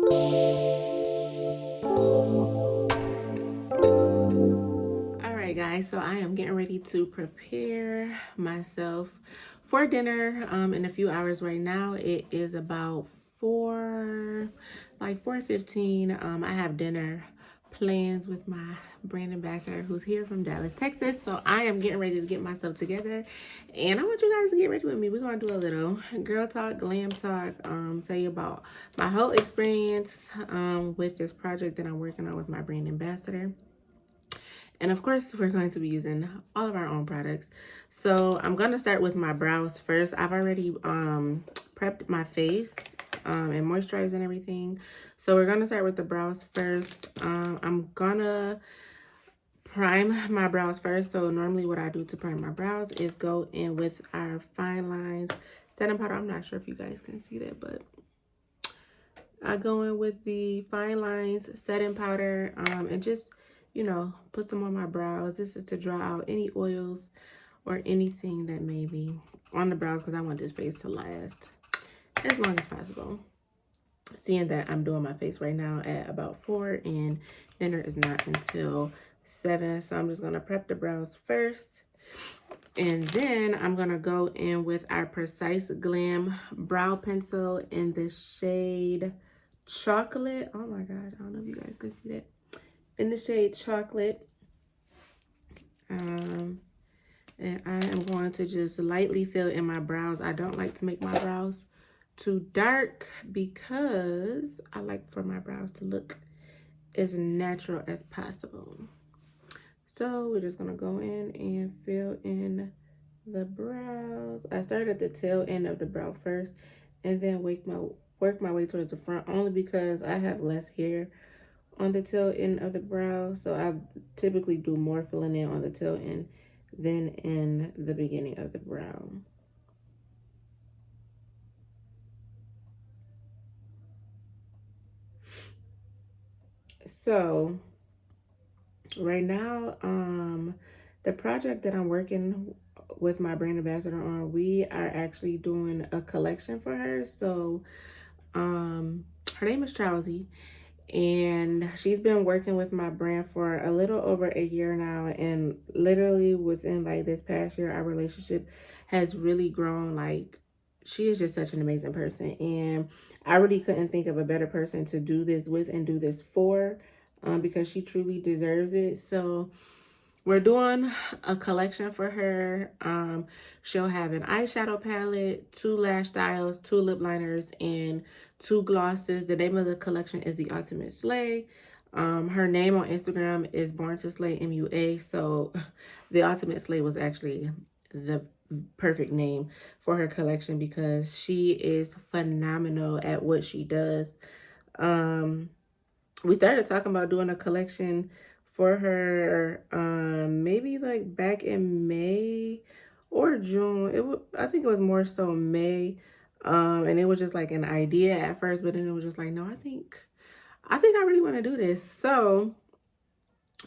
Alright guys, so I am getting ready to prepare myself for dinner in a few hours. Right now it is about 4:15. I have dinner plans with my brand ambassador who's here from Dallas, Texas. So I am getting ready to get myself together, and I want you guys to get ready with me. We're gonna do a little girl talk, glam talk, tell you about my whole experience with this project that I'm working on with my brand ambassador. And of course, we're going to be using all of our own products. So I'm going to start with my brows first. I've already prepped my face and moisturized and everything. So we're going to start with the brows first. I'm going to prime my brows first. So normally what I do to prime my brows is go in with our Fine Lines setting powder. I'm not sure if you guys can see that, but I go in with the Fine Lines setting powder and just, put some on my brows. This is to draw out any oils or anything that may be on the brows because I want this face to last as long as possible. Seeing that I'm doing my face right now at about 4 and dinner is not until 7. So I'm just going to prep the brows first. And then I'm going to go in with our Precise Glam Brow Pencil in the shade Chocolate. Oh my God, I don't know if you guys can see that. In the shade Chocolate. And I am going to just lightly fill in my brows. I don't like to make my brows too dark because I like for my brows to look as natural as possible. So we're just going to go in and fill in the brows. I started at the tail end of the brow first and then work my way towards the front, only because I have less hair on the tail end of the brow. So I typically do more filling in on the tail end than in the beginning of the brow. So right now, the project that I'm working with my brand ambassador on, we are actually doing a collection for her. So her name is Chowsy, and she's been working with my brand for a little over a year now, and literally within like this past year, our relationship has really grown. Like, she is just such an amazing person, and I really couldn't think of a better person to do this with and do this for, because she truly deserves it. So we're doing a collection for her. She'll have an eyeshadow palette, 2 lash styles, 2 lip liners, and 2 glosses. The name of the collection is The Ultimate Slay. Her name on Instagram is Born to Slay MUA. So The Ultimate Slay was actually the perfect name for her collection because she is phenomenal at what she does. We started talking about doing a collection for her maybe like back in May or June. I think it was more so May. And it was just like an idea at first, but then it was just like, no, I think I really want to do this. So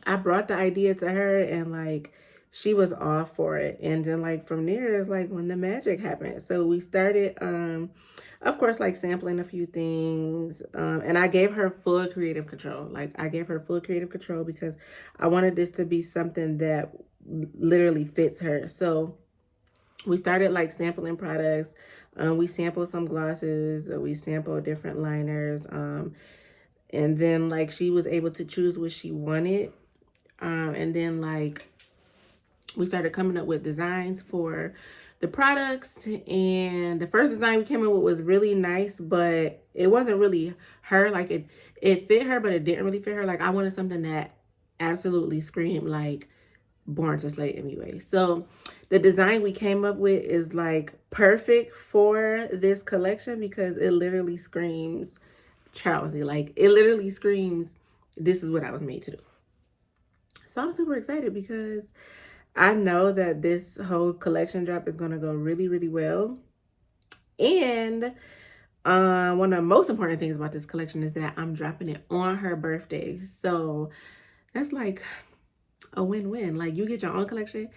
I brought the idea to her, and like she was all for it. And then like from there is like when the magic happened. So we started of course like sampling a few things, and I gave her full creative control. Like I gave her full creative control because I wanted this to be something that literally fits her. So we started like sampling products. We sampled some glosses, we sampled different liners, and then like she was able to choose what she wanted. And then like we started coming up with designs for the products, and the first design we came up with was really nice, but it wasn't really her. Like it fit her, but it didn't really fit her. Like I wanted something that absolutely screamed like Born to Slay MUA. So the design we came up with is like perfect for this collection because it literally screams Charlesy. Like it literally screams, this is what I was made to do. So I'm super excited because I know that this whole collection drop is going to go really, really well. And one of the most important things about this collection is that I'm dropping it on her birthday. So that's like a win-win. Like you get your own collection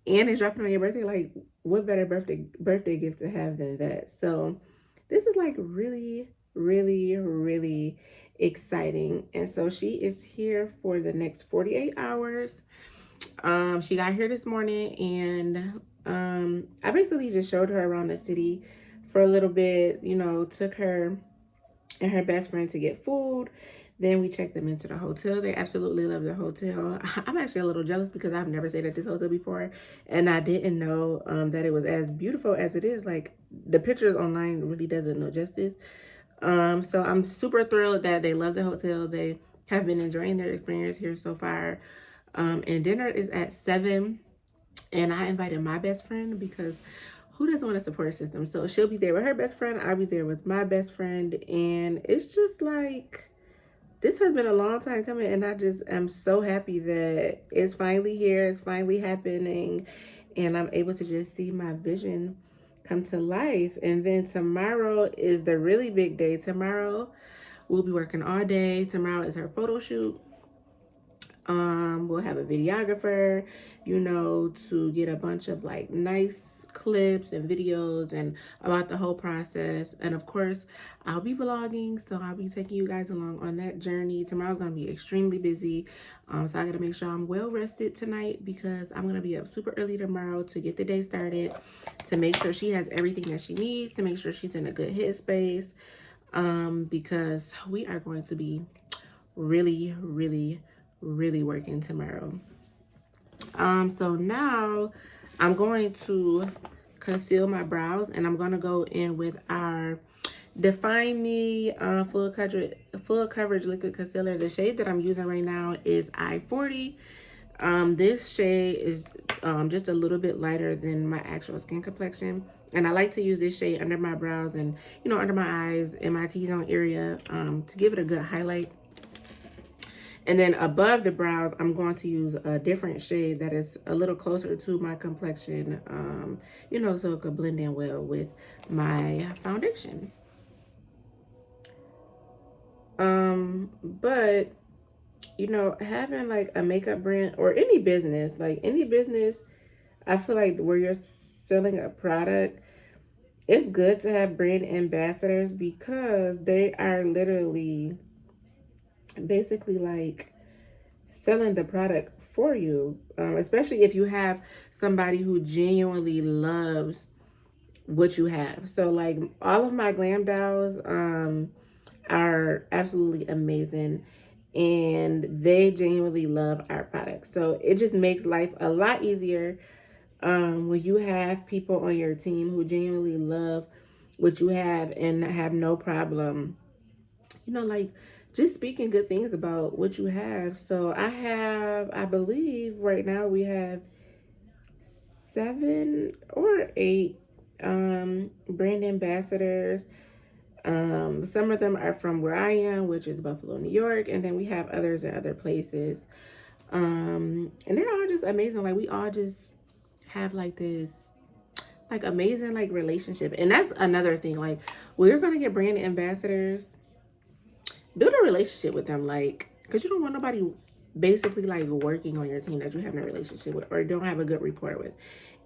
and it's dropping on your birthday. Like what better birthday gift to have than that? So this is like really, really, really exciting. And so she is here for the next 48 hours. She got here this morning, and I basically just showed her around the city for a little bit, you know, took her and her best friend to get food. Then we checked them into the hotel. They absolutely love the hotel. I'm actually a little jealous because I've never stayed at this hotel before, and I didn't know that it was as beautiful as it is. Like, the pictures online really doesn't know justice. So I'm super thrilled that they love the hotel. They have been enjoying their experience here so far. And dinner is at 7, and I invited my best friend because who doesn't want a support system? So she'll be there with her best friend. I'll be there with my best friend. And it's just like, this has been a long time coming. And I just am so happy that it's finally here. It's finally happening. And I'm able to just see my vision come to life. And then tomorrow is the really big day. Tomorrow we'll be working all day. Tomorrow is her photo shoot. We'll have a videographer, you know, to get a bunch of like nice clips and videos and about the whole process. And of course, I'll be vlogging, so I'll be taking you guys along on that journey. Tomorrow's gonna be extremely busy, so I gotta make sure I'm well rested tonight because I'm gonna be up super early tomorrow to get the day started, to make sure she has everything that she needs, to make sure she's in a good headspace, because we are going to be really, really working tomorrow. So now I'm going to conceal my brows, and I'm going to go in with our Define Me full coverage liquid concealer. The shade that I'm using right now is I-40. This shade is just a little bit lighter than my actual skin complexion, and I like to use this shade under my brows and, you know, under my eyes and my T-zone area, to give it a good highlight. And then above the brows, I'm going to use a different shade that is a little closer to my complexion, you know, so it could blend in well with my foundation. But, you know, having like a makeup brand or any business, I feel like where you're selling a product, it's good to have brand ambassadors because they are literally basically like selling the product for you, especially if you have somebody who genuinely loves what you have. So like all of my glam dolls are absolutely amazing, and they genuinely love our products. So it just makes life a lot easier when you have people on your team who genuinely love what you have and have no problem, you know, like just speaking good things about what you have. So I believe right now we have 7 or 8 brand ambassadors. Some of them are from where I am, which is Buffalo, New York, and then we have others in other places. And they're all just amazing. Like we all just have like this like amazing like relationship. And that's another thing. Like we're gonna get brand ambassadors, build a relationship with them, like, because you don't want nobody basically like working on your team that you have no relationship with or don't have a good rapport with.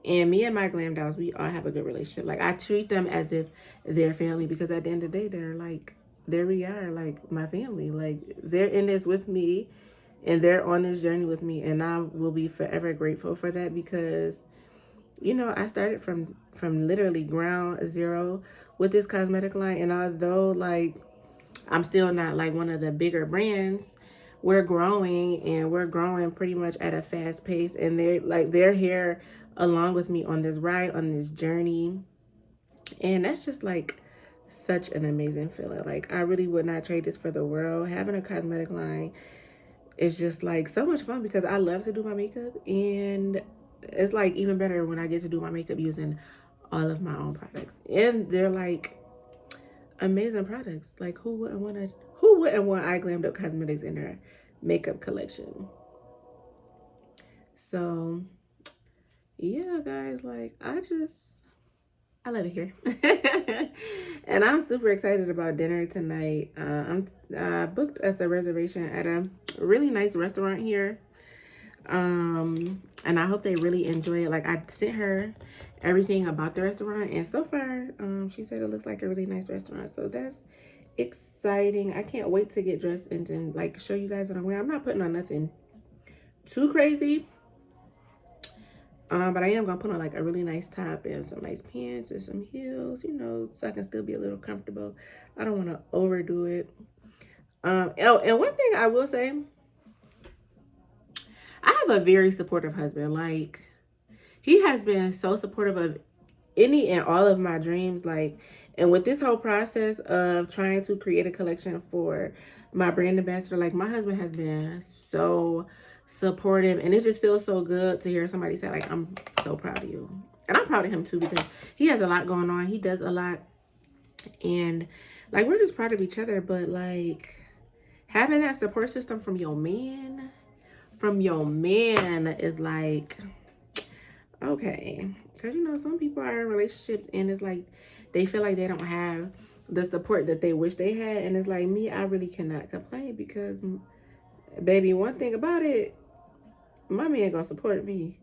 And me and my glam dolls, we all have a good relationship. Like I treat them as if they're family because at the end of the day, they're like, there we are, like my family. Like they're in this with me and they're on this journey with me, and I will be forever grateful for that because, you know, I started from literally ground zero with this cosmetic line. And although like I'm still not like one of the bigger brands, we're growing, and we're growing pretty much at a fast pace, and they're here along with me on this ride, on this journey. And that's just like such an amazing feeling. Like I really would not trade this for the world. Having a cosmetic line is just like so much fun because I love to do my makeup, and it's like even better when I get to do my makeup using all of my own products. And they're like amazing products. Like who wouldn't want eye glammed up cosmetics in their makeup collection? So yeah, guys, like I love it here. And I'm super excited about dinner tonight. I booked us a reservation at a really nice restaurant here. And I hope they really enjoy it. Like I sent her everything about the restaurant, and so far she said it looks like a really nice restaurant, so that's exciting. I can't wait to get dressed and then like show you guys what I'm wearing. I'm not putting on nothing too crazy. But I am gonna put on like a really nice top and some nice pants and some heels, you know, so I can still be a little comfortable. I don't want to overdo it. Oh, and one thing I will say, I have a very supportive husband. Like, he has been so supportive of any and all of my dreams. Like, and with this whole process of trying to create a collection for my brand ambassador, like, my husband has been so supportive, and it just feels so good to hear somebody say, like, I'm so proud of you. And I'm proud of him too, because he has a lot going on. He does a lot, and like, we're just proud of each other. But like, having that support system from your man is like, okay. Because, you know, some people are in relationships and it's like they feel like they don't have the support that they wish they had. And it's like, me, I really cannot complain because, baby, one thing about it, my man gonna support me.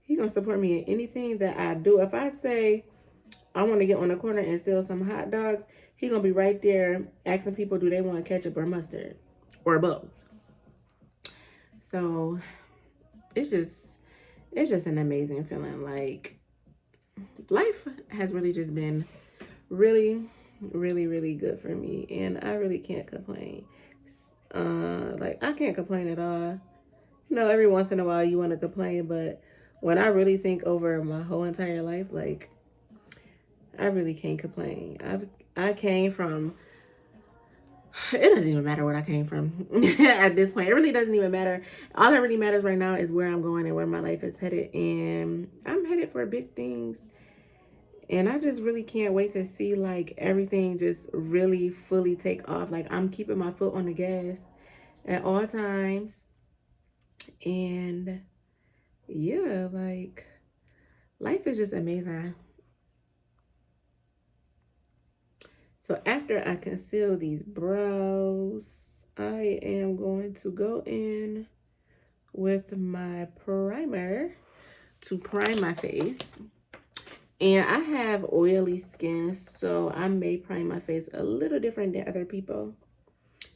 He gonna support me in anything that I do. If I say I want to get on the corner and sell some hot dogs, he gonna be right there asking people, do they want ketchup or mustard or both? So it's just an amazing feeling. Like, life has really just been really, really, really good for me, and I really can't complain. Like, I can't complain at all. You know, every once in a while you want to complain, but when I really think over my whole entire life, like, I really can't complain. I came from, it doesn't even matter where I came from at this point. It really doesn't even matter. All that really matters right now is where I'm going and where my life is headed, and I'm headed for big things. And I just really can't wait to see like everything just really fully take off. Like, I'm keeping my foot on the gas at all times. And yeah, like, life is just amazing. So after I conceal these brows, I am going to go in with my primer to prime my face. And I have oily skin, so I may prime my face a little different than other people.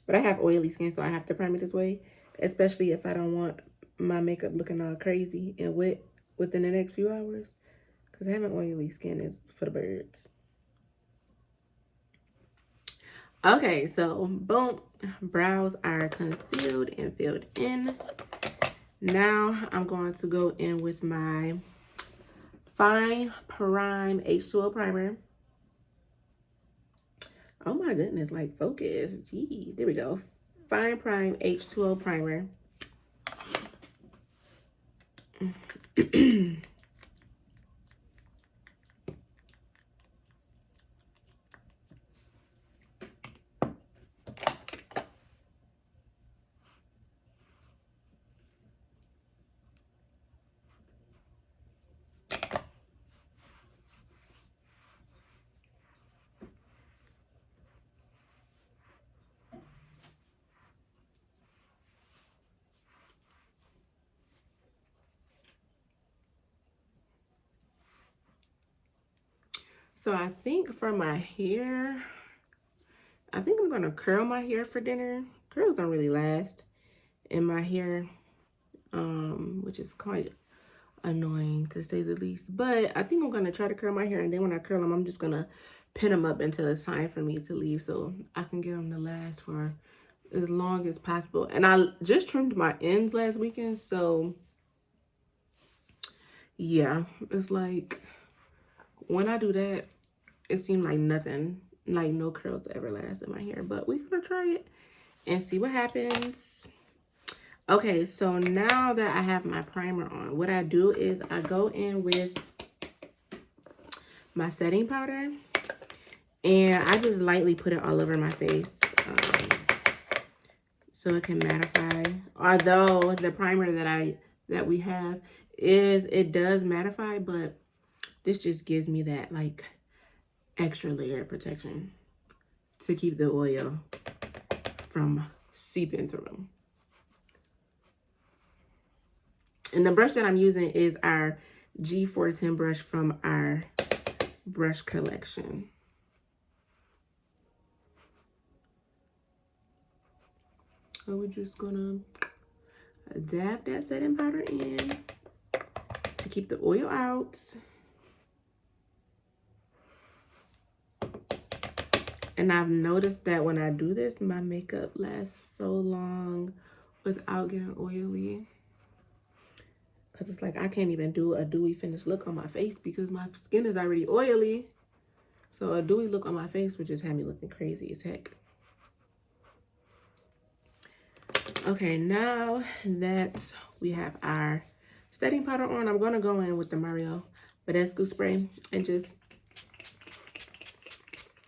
But I have oily skin, so I have to prime it this way, especially if I don't want my makeup looking all crazy and wet within the next few hours. Because having oily skin is for the birds. Okay, so boom, brows are concealed and filled in. Now I'm going to go in with my Fine Prime H2O primer. Oh my goodness, like, focus. Jeez, there we go. Fine Prime H2O primer. So I think for my hair, I think I'm gonna curl my hair for dinner. Curls don't really last in my hair, which is quite annoying to say the least. But I think I'm gonna try to curl my hair, and then when I curl them, I'm just gonna pin them up until it's time for me to leave, so I can get them to last for as long as possible. And I just trimmed my ends last weekend, so yeah, it's like when I do that, it seemed like nothing, like no curls ever last in my hair. But we're gonna try it and see what happens. Okay, so now that I have my primer on, what I do is I go in with my setting powder, and I just lightly put it all over my face so it can mattify. Although the primer that we have it does mattify, but this just gives me that like extra layer of protection to keep the oil from seeping through. And the brush that I'm using is our G410 brush from our brush collection. So we're just gonna dab that setting powder in to keep the oil out. And I've noticed that when I do this, my makeup lasts so long without getting oily. Because it's like I can't even do a dewy finish look on my face because my skin is already oily. So a dewy look on my face would just have me looking crazy as heck. Okay, now that we have our setting powder on, I'm going to go in with the Mario Badescu spray and just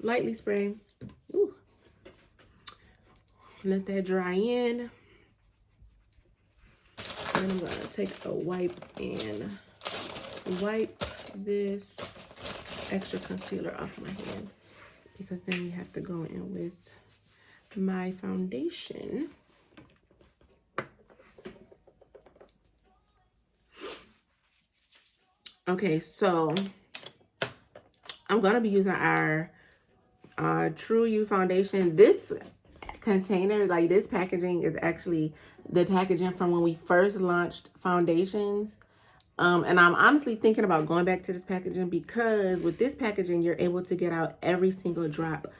lightly spray. Ooh. Let that dry in. And I'm going to take a wipe and wipe this extra concealer off my hand, because then we have to go in with my foundation. Okay, so I'm going to be using our True You foundation. This container, like this packaging, is actually the packaging from when we first launched foundations. And I'm honestly thinking about going back to this packaging, because with this packaging, you're able to get out every single drop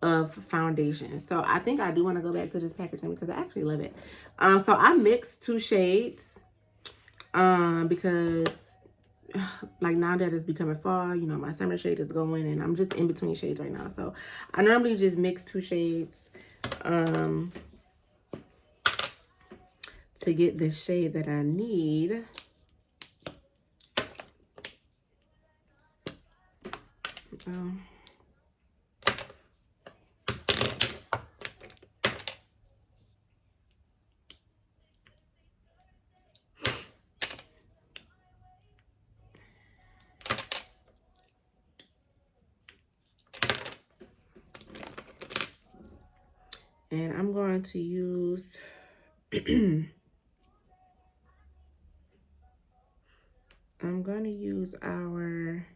of foundation. So I think I do want to go back to this packaging because I actually love it. So I mixed 2 shades because like now that it's becoming fall, you know, my summer shade is going and I'm just in between shades right now. So I normally just mix 2 shades to get the shade that I need. And I'm going to use I'm going to use our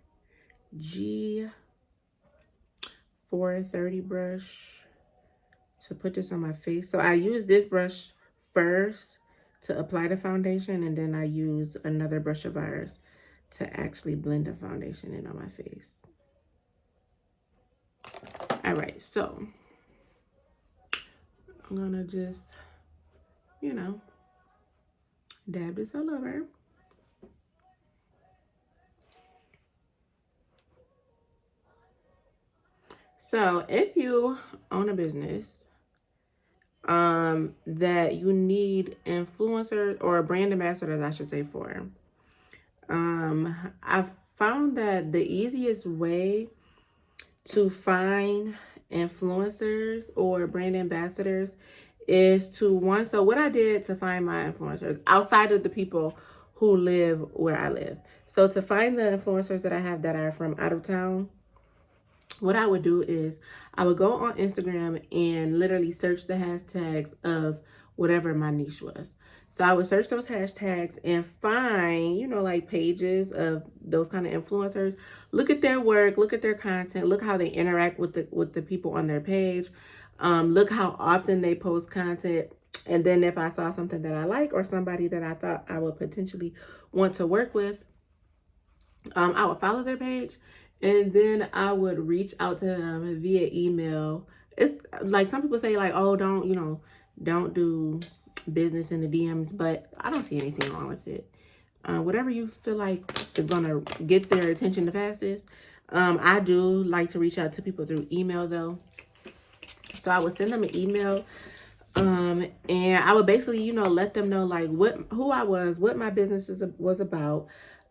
G430 brush to put this on my face. So I use this brush first to apply the foundation, and then I use another brush of ours to actually blend the foundation in on my face. All right, so I'm gonna just, you know, dab this all over. So if you own a business that you need influencers or brand ambassadors, I should say, for, I've found that the easiest way to find influencers or brand ambassadors is to so what I did to find my influencers outside of the people who live where I live. So to find the influencers that I have that are from out of town, what I would do is I would go on Instagram and literally search the hashtags of whatever my niche was. So I would search those hashtags and find, you know, like pages of those kind of influencers. Look at their work, look at their content, look how they interact with the people on their page. Look how often they post content. And then if I saw something that I like or somebody that I thought I would potentially want to work with, I would follow their page, and then I would reach out to them via email. It's like some people say like, oh, don't do business in the DMs, but I don't see anything wrong with it. Whatever you feel like is gonna get their attention the fastest. I do like to reach out to people through email though. So I would send them an email, and I would basically, you know, let them know like who I was, what my business was about,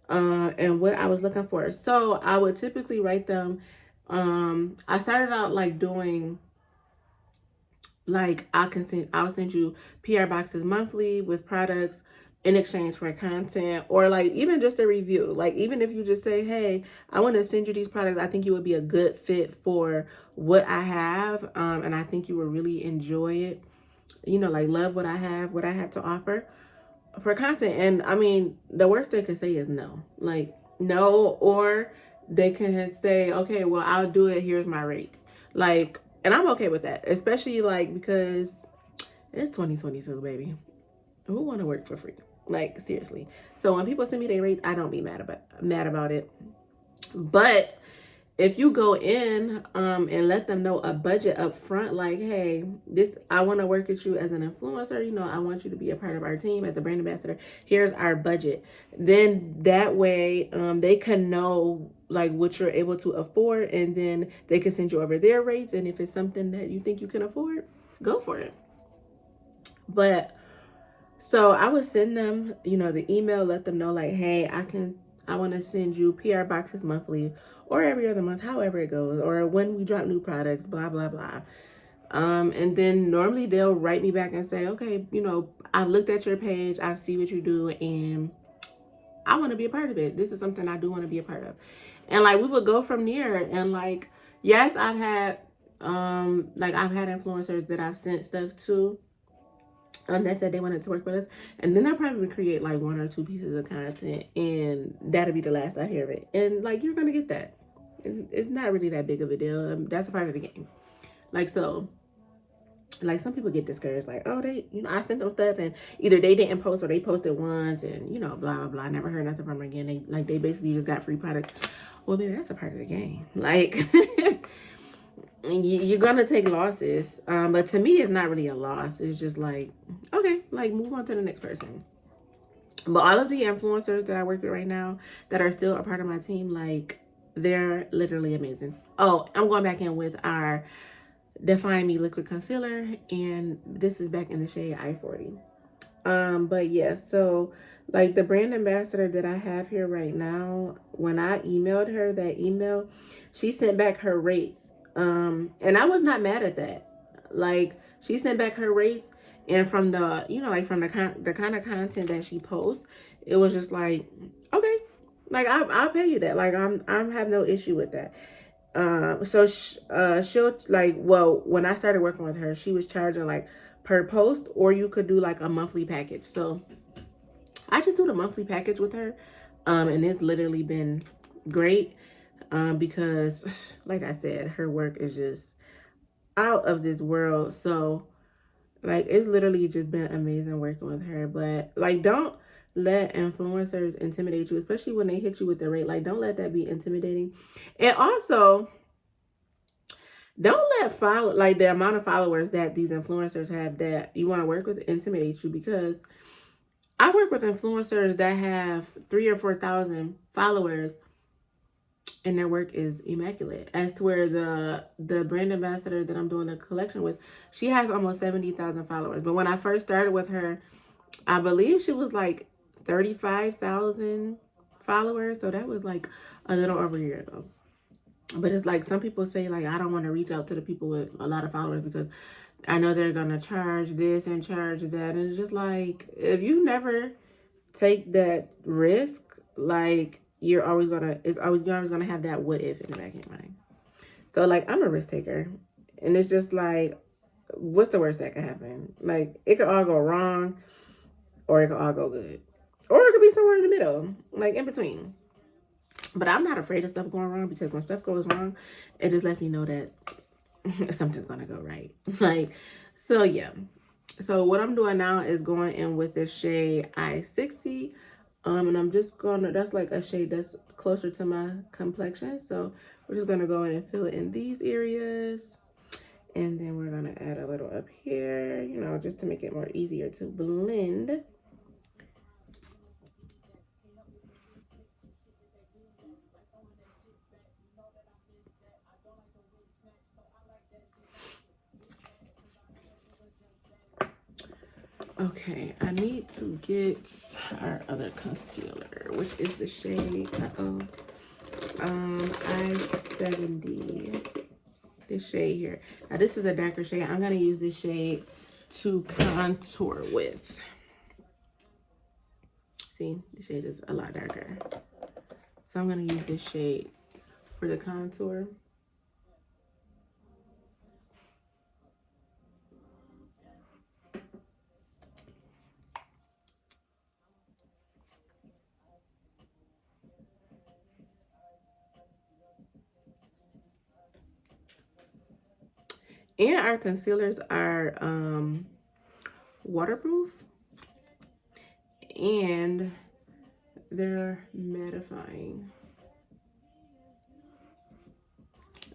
and what I was looking for. So I would typically write them. I started out like doing, like, I'll send you PR boxes monthly with products in exchange for content, or like even just a review. Like even if you just say, hey, I want to send you these products, I think you would be a good fit for what I have, and I think you will really enjoy it, you know, like love what I have to offer for content. And I mean, the worst they can say is no, like no, or they can say, okay, well, I'll do it, here's my rates. Like, and I'm okay with that, especially like because It's 2022, baby. Who want to work for free? Like, seriously. So when people send me their rates, I don't be mad about it. But if you go in and let them know a budget up front, like, hey, this, I want to work with you as an influencer, you know, I want you to be a part of our team as a brand ambassador, here's our budget, then that way they can know like what you're able to afford, and then they can send you over their rates, and if it's something that you think you can afford, go for it. But so I would send them, you know, the email, let them know like, hey, I want to send you PR boxes monthly or every other month, however it goes, or when we drop new products, blah, blah, blah. And then normally they'll write me back and say, okay, you know, I've looked at your page, I see what you do, and I want to be a part of it. This is something I do want to be a part of. And like we would go from there. And like, yes, I've had influencers that I've sent stuff to that said they wanted to work with us, and then I probably would create like one or two pieces of content, and that'll be the last I hear of it. And like you're gonna get that. It's not really that big of a deal. That's a part of the game. Like so, like some people get discouraged, like, oh, they, you know, I sent them stuff and either they didn't post or they posted once, and you know, blah blah blah. Never heard nothing from them again. They basically just got free products. Well, baby, that's a part of the game. Like. You're gonna take losses, but to me it's not really a loss. It's just like, okay, like move on to the next person. But all of the influencers that I work with right now that are still a part of my team, like they're literally amazing. Oh, I'm going back in with our Define Me liquid concealer, and this is back in the shade I-40. But yeah, so like the brand ambassador that I have here right now, when I emailed her that email, she sent back her rates. And I was not mad at that. Like she sent back her rates, and from the, you know, like from the kind of content that she posts, it was just like, okay, like I'll pay you that. Like I'm have no issue with that. So she'll like, well, when I started working with her, she was charging like per post, or you could do like a monthly package. So I just do the monthly package with her, and it's literally been great, because like I said, her work is just out of this world. So like it's literally just been amazing working with her. But like, don't let influencers intimidate you, especially when they hit you with the rate. Like, don't let that be intimidating. And also, don't let follow like the amount of followers that these influencers have that you want to work with intimidate you, because I work with influencers that have 3,000 or 4,000 followers and their work is immaculate. As to where the brand ambassador that I'm doing the collection with, she has almost 70,000 followers. But when I first started with her, I believe she was like 35,000 followers. So that was like a little over a year ago. But it's like some people say, like, I don't want to reach out to the people with a lot of followers because I know they're going to charge this and charge that. And it's just like, if you never take that risk, like, you're always gonna have that what if in the back of your mind. So like, I'm a risk taker, and it's just like, what's the worst that could happen? Like, it could all go wrong, or it could all go good, or it could be somewhere in the middle, like in between. But I'm not afraid of stuff going wrong, because when stuff goes wrong, it just lets me know that something's gonna go right. Like, so yeah. So what I'm doing now is going in with this shade I-60. And I'm just gonna, that's like a shade that's closer to my complexion. So we're just gonna go in and fill it in these areas. And then we're gonna add a little up here, you know, just to make it more easier to blend. Okay, I need to get our other concealer, which is the shade, I-70. This shade here. Now this is a darker shade. I'm gonna use this shade to contour with. See, the shade is a lot darker. So I'm gonna use this shade for the contour. And our concealers are waterproof and they're mattifying.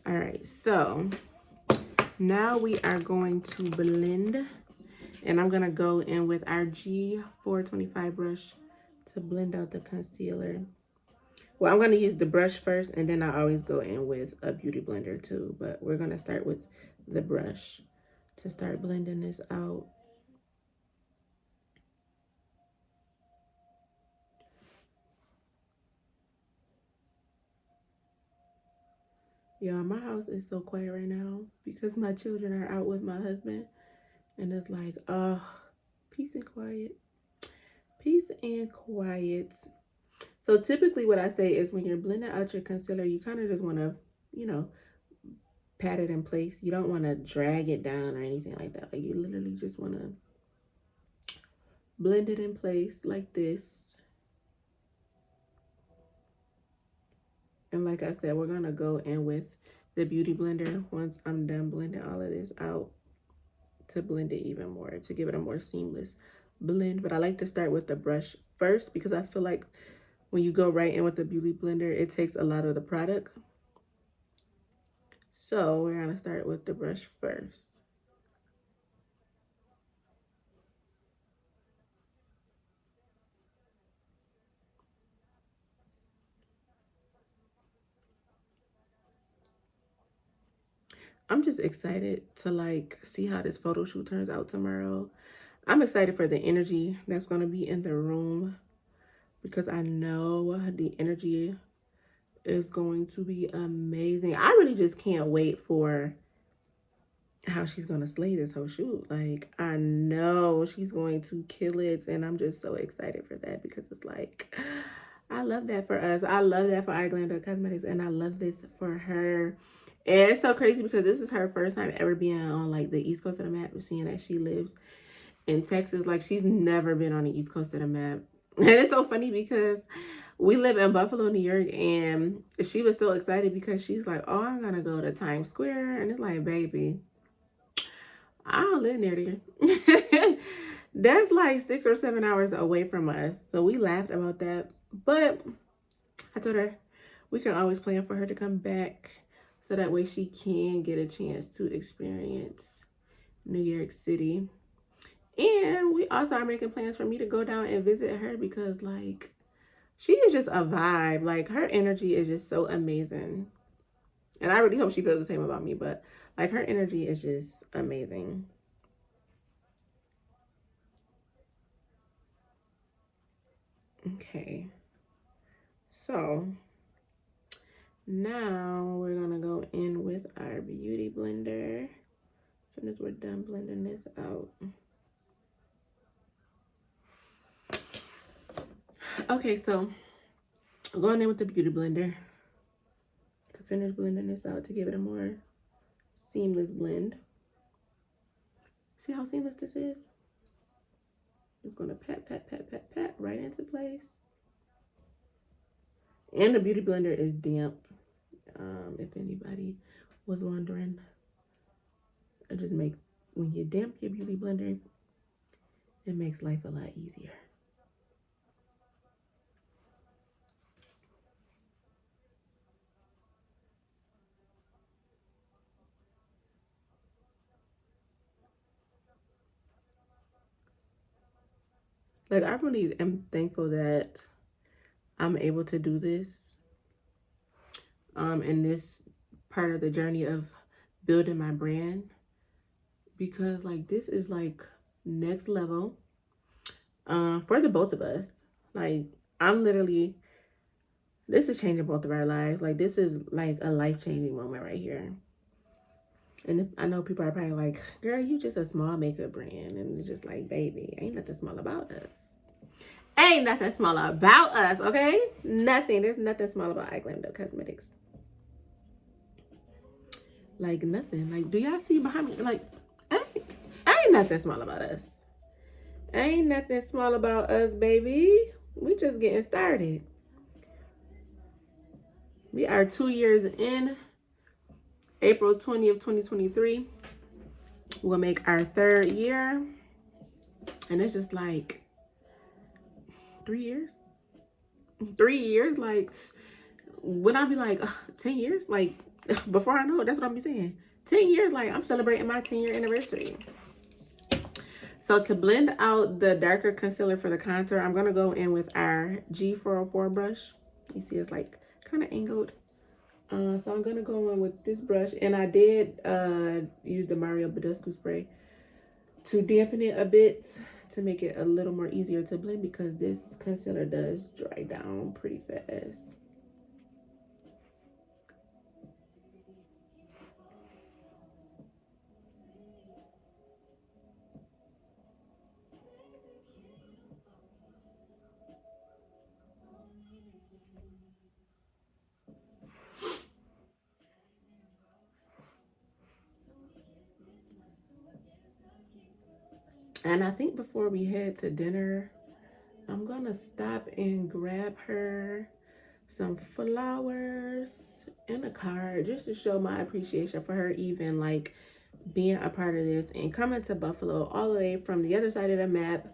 All right, so now we are going to blend, and I'm gonna go in with our G425 brush to blend out the concealer. Well, I'm gonna use the brush first, and then I always go in with a beauty blender too, but we're gonna start with the brush to start blending this out. Yeah, my house is so quiet right now because my children are out with my husband, and it's like, peace and quiet. Peace and quiet. So typically what I say is when you're blending out your concealer, you kind of just want to, you know, pat it in place. You don't want to drag it down or anything like that. Like you literally just want to blend it in place like this. And like I said, we're going to go in with the beauty blender once I'm done blending all of this out to blend it even more, to give it a more seamless blend. But I like to start with the brush first because I feel like when you go right in with the beauty blender, it takes a lot of the product. So we're going to start with the brush first. I'm just excited to like see how this photo shoot turns out tomorrow. I'm excited for the energy that's going to be in the room because I know the energy is going to be amazing. I really just can't wait for how she's going to slay this whole shoot. Like, I know she's going to kill it, and I'm just so excited for that because it's like, I love that for us. I love that for GRWM Cosmetics, and I love this for her. And it's so crazy because this is her first time ever being on like the East Coast of the map, seeing that she lives in Texas. Like she's never been on the East Coast of the map. And it's so funny because we live in Buffalo, New York, and she was so excited because she's like, oh, I'm gonna go to Times Square. And it's like, baby, I don't live near there. That's like 6 or 7 hours away from us. So we laughed about that. But I told her we can always plan for her to come back so that way she can get a chance to experience New York City. And we also are making plans for me to go down and visit her because like she is just a vibe. Like her energy is just so amazing. And I really hope she feels the same about me, but like her energy is just amazing. Okay. So now we're gonna go in with our beauty blender. As soon as we're done blending this out. Okay, so going in with the beauty blender to finish blending this out to give it a more seamless blend. See how seamless this is? Just gonna pat, pat, pat, pat, pat right into place. And the beauty blender is damp. If anybody was wondering, it just makes, when you damp your beauty blender, it makes life a lot easier. Like I really am thankful that I'm able to do this in this part of the journey of building my brand, because like this is like next level for the both of us. Like I'm literally, this is changing both of our lives. Like this is like a life-changing moment right here. And I know people are probably like, girl, you just a small makeup brand. And it's just like, baby, ain't nothing small about us. Ain't nothing small about us, okay? Nothing. There's nothing small about GRWM Cosmetics. Like nothing. Like, do y'all see behind me? Like, ain't nothing small about us. Ain't nothing small about us, baby. We just getting started. We are 2 years in. April 20th, 2023. We'll make our 3rd year. And it's just like 3 years. 3 years, like when I be like 10 years, like before I know it, that's what I'm be saying. 10 years, like I'm celebrating my 10-year anniversary. So to blend out the darker concealer for the contour, I'm gonna go in with our G404 brush. You see it's like kind of angled. So I'm gonna go in with this brush, and I did use the Mario Badescu spray to dampen it a bit to make it a little more easier to blend, because this concealer does dry down pretty fast. And I think before we head to dinner, I'm gonna stop and grab her some flowers and a card, just to show my appreciation for her even like being a part of this and coming to Buffalo all the way from the other side of the map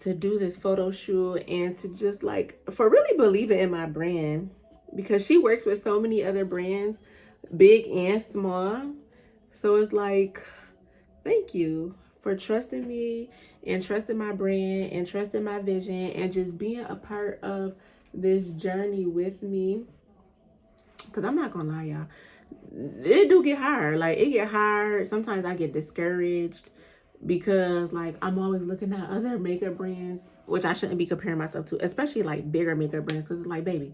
to do this photo shoot, and to just like for really believing in my brand, because she works with so many other brands, big and small. So it's like, thank you for trusting me and trusting my brand and trusting my vision and just being a part of this journey with me. Because I'm not gonna lie, y'all, it do get hard. Like, it get hard. Sometimes I get discouraged because like I'm always looking at other makeup brands, which I shouldn't be comparing myself to, especially like bigger makeup brands, because it's like, baby,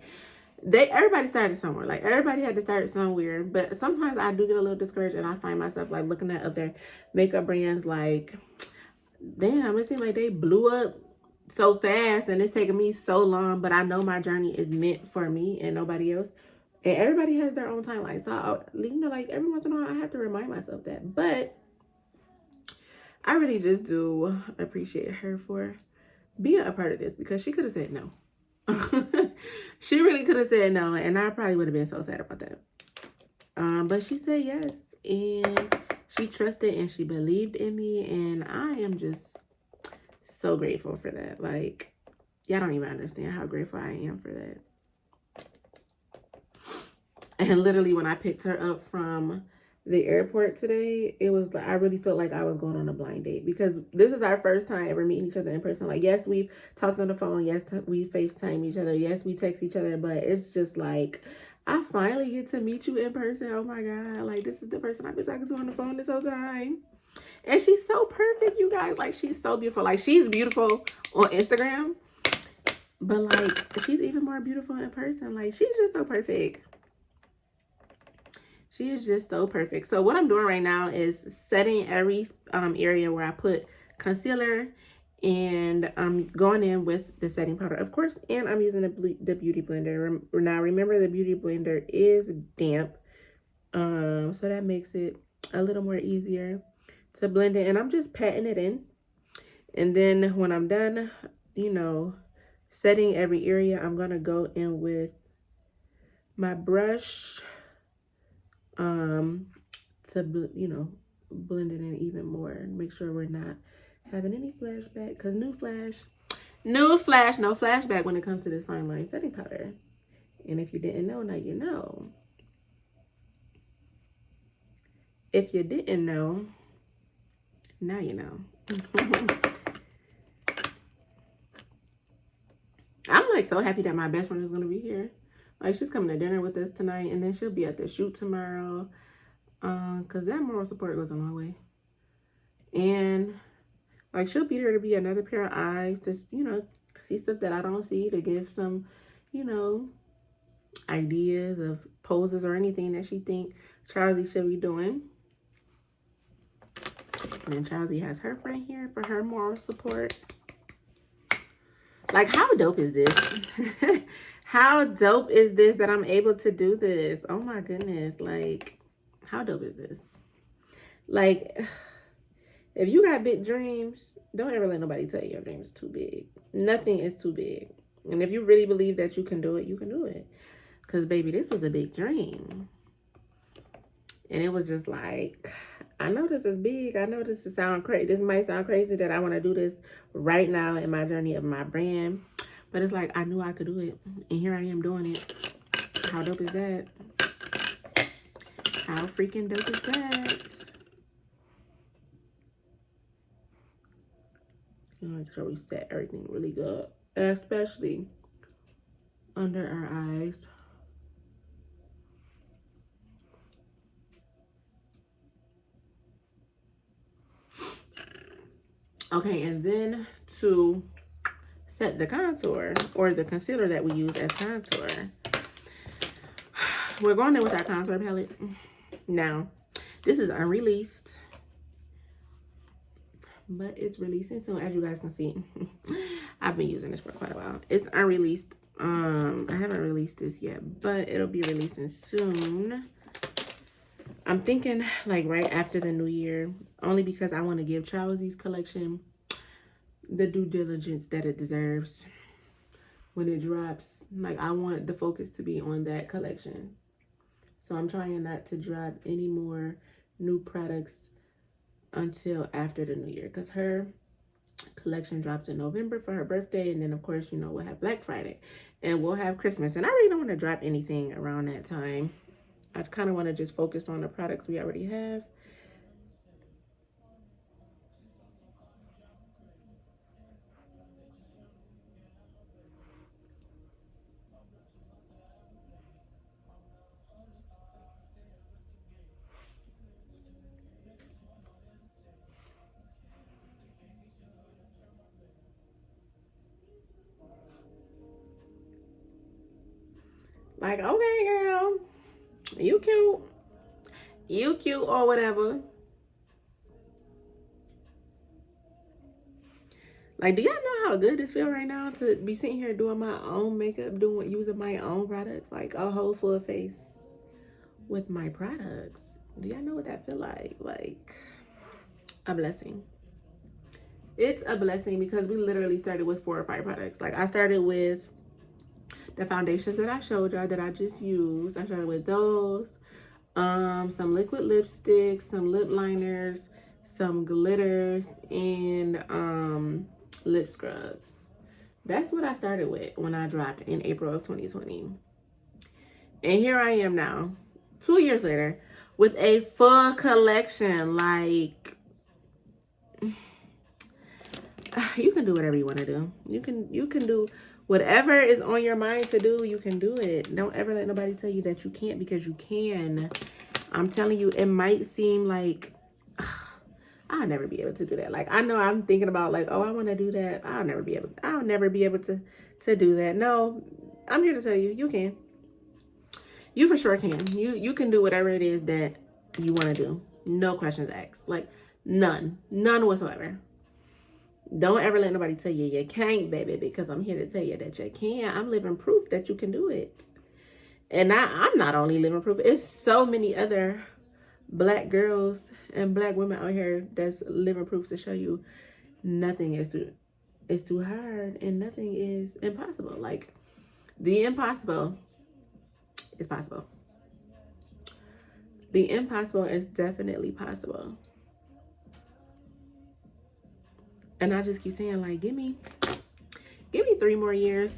everybody started somewhere. Like, everybody had to start somewhere. But sometimes I do get a little discouraged, and I find myself like looking at other makeup brands like, damn, it seems like they blew up so fast and it's taking me so long. But I know my journey is meant for me and nobody else. And everybody has their own timeline. So, you know, like every once in a while I have to remind myself that. But I really just do appreciate her for being a part of this, because she could have said no. She really could have said no, and I probably would have been so sad about that. But she said yes, and she trusted and she believed in me, and I am just so grateful for that. Like, y'all don't even understand how grateful I am for that. And literally, when I picked her up from the airport today, it was like I really felt like I was going on a blind date, because this is our first time ever meeting each other in person. Like, yes, we've talked on the phone, yes, we FaceTime each other, yes, we text each other, but it's just like I finally get to meet you in person. Oh my god, like this is the person I've been talking to on the phone this whole time. And she's so perfect, you guys. Like, she's so beautiful. Like, she's beautiful on Instagram, but like she's even more beautiful in person. Like, she's just so perfect. She is just so perfect. So what I'm doing right now is setting every area where I put concealer, and I'm going in with the setting powder, of course, and I'm using the Beauty Blender. Now, remember, the Beauty Blender is damp, so that makes it a little more easier to blend it. And I'm just patting it in. And then when I'm done, you know, setting every area, I'm going to go in with my brush, to, you know, blend it in even more and make sure we're not having any flashback, because newsflash, no flashback when it comes to this fine line setting powder. And if you didn't know, now you know. If you didn't know, now you know. I'm like so happy that my best friend is gonna be here. Like, she's coming to dinner with us tonight, and then she'll be at the shoot tomorrow. Cause that moral support goes a long way. And like, she'll be there to be another pair of eyes to, you know, see stuff that I don't see, to give some, you know, ideas of poses or anything that she think Charlie should be doing. And then Charlie has her friend here for her moral support. Like, how dope is this? How dope is this that I'm able to do this? Oh my goodness. Like, how dope is this? Like, if you got big dreams, don't ever let nobody tell you your dream is too big. Nothing is too big. And if you really believe that you can do it, you can do it. Because, baby, this was a big dream. And it was just like, I know this is big. I know this is sound crazy. This might sound crazy that I want to do this right now in my journey of my brand. But it's like, I knew I could do it. And here I am doing it. How dope is that? How freaking dope is that? Make sure we set everything really good. Especially under our eyes. Okay, and then to set the contour or the concealer that we use as contour, we're going in with our contour palette. Now, this is unreleased, but it's releasing soon, as you guys can see. I've been using this for quite a while. It's unreleased. I haven't released this yet, but it'll be releasing soon. I'm thinking like right after the new year, only because I want to give Charles's collection the due diligence that it deserves when it drops. Like, I want the focus to be on that collection. So I'm trying not to drop any more new products until after the new year, because her collection drops in November for her birthday, and then of course, you know, we'll have Black Friday and we'll have Christmas, and I really don't want to drop anything around that time. I kind of want to just focus on the products we already have. Like, okay, girl, you cute. You cute or whatever. Like, do y'all know how good this feel right now to be sitting here doing my own makeup, using my own products, like a whole full face with my products? Do y'all know what that feel like? Like, a blessing. It's a blessing because we literally started with 4 or 5 products. Like, I started with the foundations that I showed y'all that I just used. I started with those. Some liquid lipsticks, some lip liners, some glitters, and lip scrubs. That's what I started with when I dropped in April of 2020. And here I am now, 2 years later, with a full collection. Like, you can do whatever you want to do. You can do whatever is on your mind to do. You can do it. Don't ever let nobody tell you that you can't, because you can. I'm telling you, it might seem like I'll never be able to do that. Like, I know I'm thinking about like, oh, I want to do that. I'll never be able to do that. No, I'm here to tell you, you can. You for sure can. You can do whatever it is that you want to do. No questions asked. Like, none whatsoever. Don't ever let nobody tell you you can't, baby, because I'm here to tell you that you can. I'm living proof that you can do it. And I'm not only living proof. It's so many other Black girls and Black women out here that's living proof to show you nothing is too hard and nothing is impossible. Like, the impossible is possible. The impossible is definitely possible. And I just keep saying, like, give me 3 more years.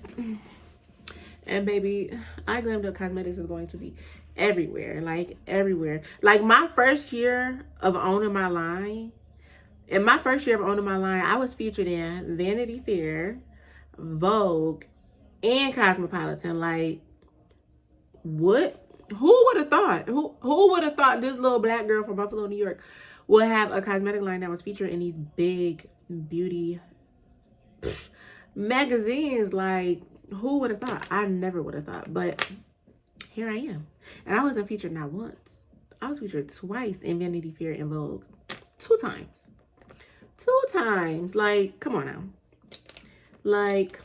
And baby, iGlammed Up Cosmetics is going to be everywhere. Like, everywhere. Like, my first year of owning my line, I was featured in Vanity Fair, Vogue, and Cosmopolitan. Like, what? Who would have thought? Who would have thought this little Black girl from Buffalo, New York would have a cosmetic line that was featured in these big beauty magazines? Like, who would have thought? I never would have thought. But here I am. And I wasn't featured not once. I was featured twice in Vanity Fair and Vogue. 2 times. 2 times. Like, come on now. Like,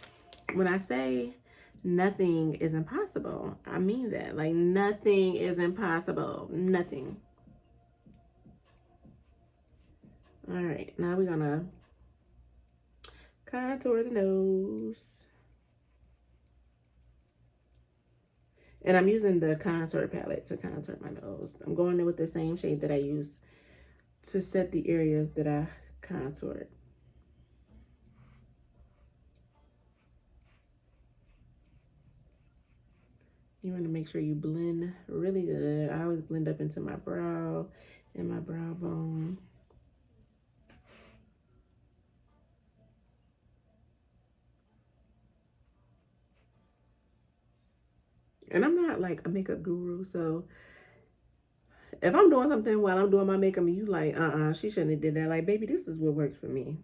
when I say nothing is impossible, I mean that. Like, nothing is impossible. Nothing. All right. Now we're going to contour the nose. And I'm using the contour palette to contour my nose. I'm going in with the same shade that I used to set the areas that I contoured. You want to make sure you blend really good. I always blend up into my brow and my brow bone. And I'm not like a makeup guru, so if I'm doing something while I'm doing my makeup and you like, she shouldn't have did that. Like, baby, this is what works for me.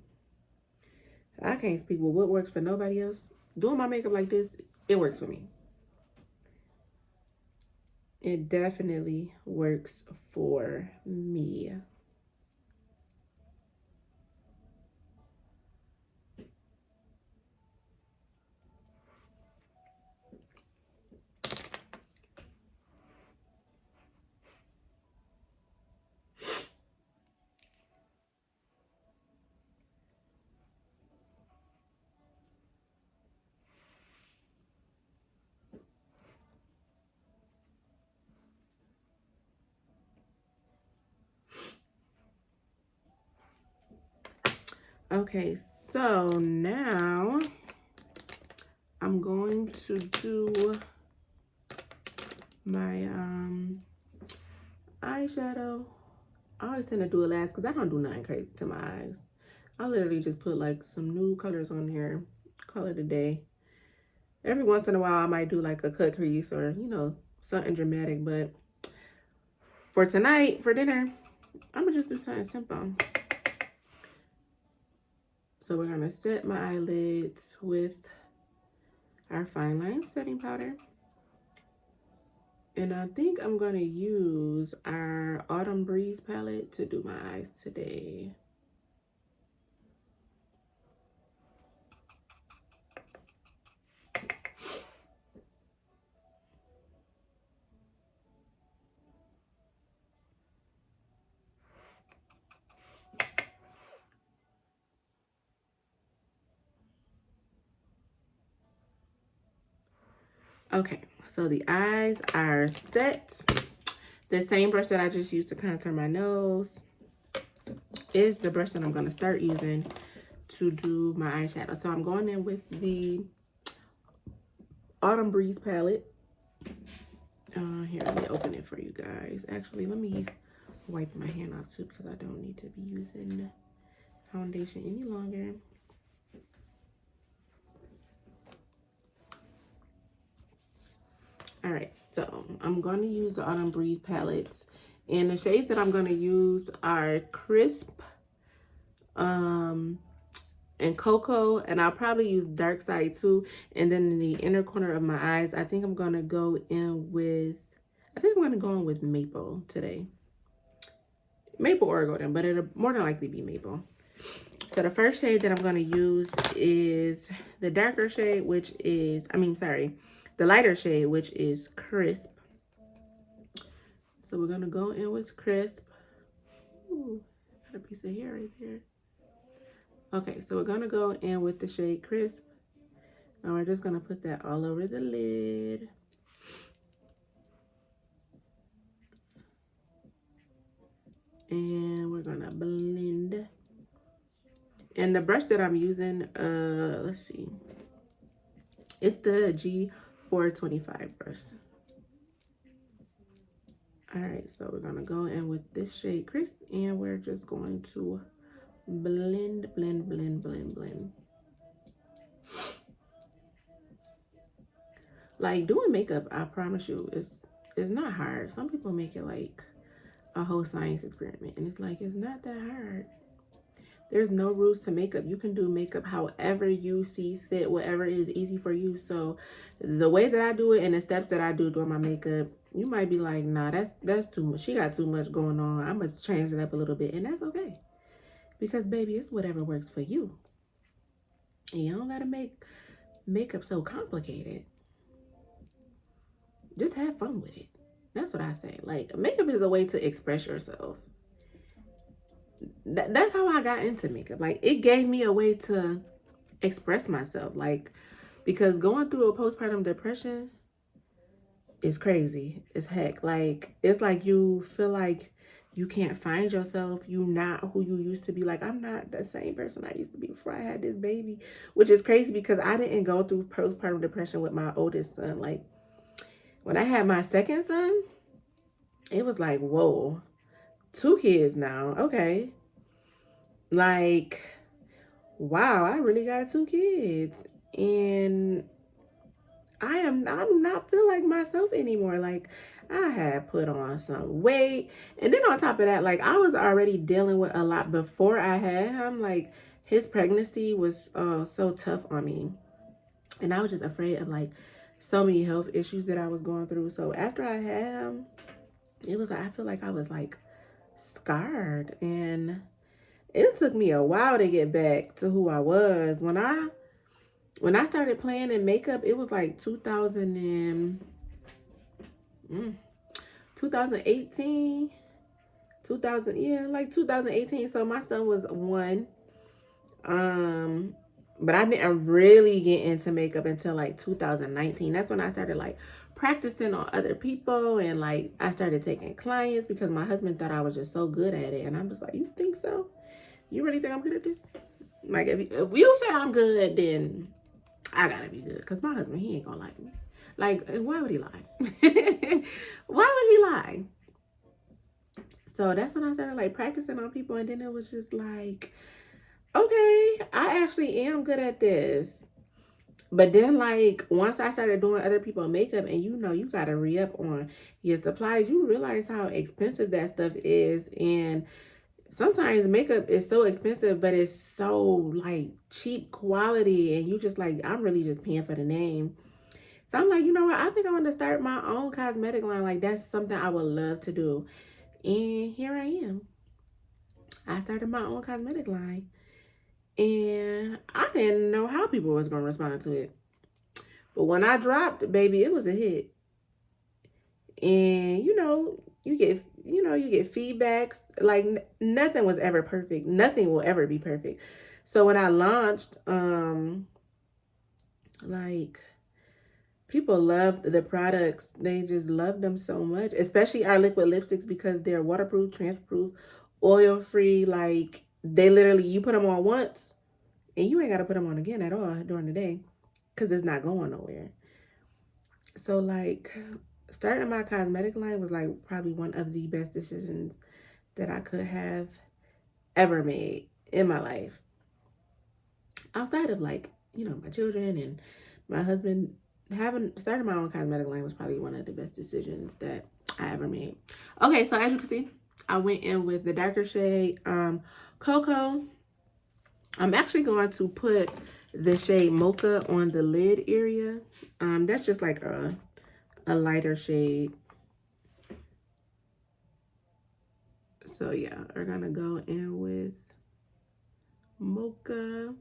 I can't speak with what works for nobody else. Doing my makeup like this, it works for me. It definitely works for me. Okay, so now I'm going to do my eyeshadow. I always tend to do it last because I don't do nothing crazy to my eyes. I literally just put like some new colors on here, call it a day. Every once in a while I might do like a cut crease or, you know, something dramatic, but for tonight, for dinner, I'm gonna just do something simple. So we're gonna set my eyelids with our fine line setting powder. And I think I'm gonna use our Autumn Breeze palette to do my eyes today. Okay, so the eyes are set. The same brush that I just used to contour my nose is the brush that I'm gonna start using to do my eyeshadow. So I'm going in with the Autumn Breeze palette. Here, let me open it for you guys. Actually, let me wipe my hand off too because I don't need to be using foundation any longer. All right, so I'm going to use the Autumn Breeze palettes, and the shades that I'm going to use are Crisp and Cocoa, and I'll probably use Dark Side too. And then in the inner corner of my eyes, I think I'm going to go in with, Maple today. Maple or golden, but it'll more than likely be maple. So the first shade that I'm going to use is the darker shade, which is, the lighter shade, which is Crisp. So we're going to go in with Crisp. Ooh, got a piece of hair right there. Okay, so we're going to go in with the shade Crisp. And we're just going to put that all over the lid. And we're going to blend. And the brush that I'm using, let's see. It's the G425 brush. All right, so we're gonna go in with this shade Crisp, and we're just going to blend, blend, blend, blend, blend. Like doing makeup, I promise you, is not hard. Some people make it like a whole science experiment, and it's like, it's not that hard. There's no rules to makeup. You can do makeup however you see fit, whatever is easy for you. So the way that I do it and the steps that I do during my makeup, you might be like, nah, that's too much. She got too much going on. I'm going to change it up a little bit. And that's okay. Because, baby, it's whatever works for you. And you don't got to make makeup so complicated. Just have fun with it. That's what I say. Like, makeup is a way to express yourself. That's how I got into makeup. Like, it gave me a way to express myself. Like, because going through a postpartum depression is crazy as heck. Like, it's like you feel like you can't find yourself. You not who you used to be. Like, I'm not the same person I used to be before I had this baby, which is crazy because I didn't go through postpartum depression with my oldest son. Like, when I had my second son, it was like, whoa, 2 kids now. Okay. Like, wow, I really got 2 kids. And I'm not feeling like myself anymore. Like, I had put on some weight. And then on top of that, like, I was already dealing with a lot before I had him. Like, his pregnancy was so tough on me. And I was just afraid of like so many health issues that I was going through. So after I had him, it was like, I feel like I was like scarred. And it took me a while to get back to who I was. When I started playing in makeup, it was like 2018, 2000, yeah, like 2018. So my son was 1. Um, but I didn't really get into makeup until like 2019. That's when I started like practicing on other people, and like I started taking clients because my husband thought I was just so good at it. And I'm just like, you think so? You really think I'm good at this? Like, if you say I'm good, then I gotta be good. Because my husband, he ain't gonna like me. Like, why would he lie? Why would he lie? So that's when I started like practicing on people. And then it was just like, okay, I actually am good at this. But then, like, once I started doing other people's makeup, and you got to re-up on your supplies, you realize how expensive that stuff is. And sometimes makeup is so expensive, but it's so like cheap quality, and you just like, I'm really just paying for the name. So I'm like, you know what? I think I want to start my own cosmetic line. Like, that's something I would love to do. And here I am. I started my own cosmetic line. And I didn't know how people was going to respond to it. But when I dropped, baby, it was a hit. And you get feedbacks. Like, nothing was ever perfect. Nothing will ever be perfect. So when I launched, like, people loved the products. They just loved them so much, especially our liquid lipsticks, because they're waterproof, transfer-proof, oil-free. Like, they literally, you put them on once and you ain't got to put them on again at all during the day because it's not going nowhere. So, like, starting my cosmetic line was like probably one of the best decisions that I could have ever made in my life. Outside of like, my children and my husband, having started my own cosmetic line was probably one of the best decisions that I ever made. Okay, so as you can see, I went in with the darker shade Cocoa. I'm actually going to put the shade Mocha on the lid area. That's just like a lighter shade. So yeah, we're gonna go in with Mocha.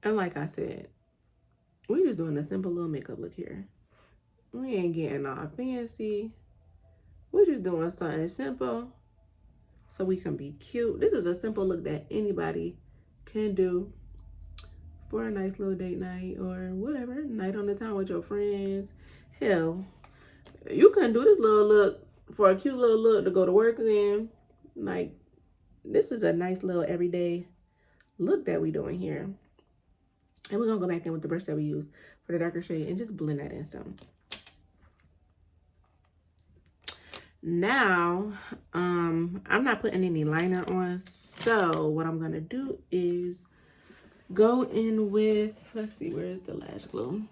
And like I said, we just doing a simple little makeup look here. We ain't getting all fancy. We're just doing something simple so we can be cute. This is a simple look that anybody can do for a nice little date night or whatever, night on the town with your friends. Hell, you can do this little look for a cute little look to go to work in. Like, this is a nice little everyday look that we doing here. And we're gonna go back in with the brush that we used for the darker shade and just blend that in some. Now, I'm not putting any liner on. So what I'm gonna do is go in with, let's see, where's the lash glue?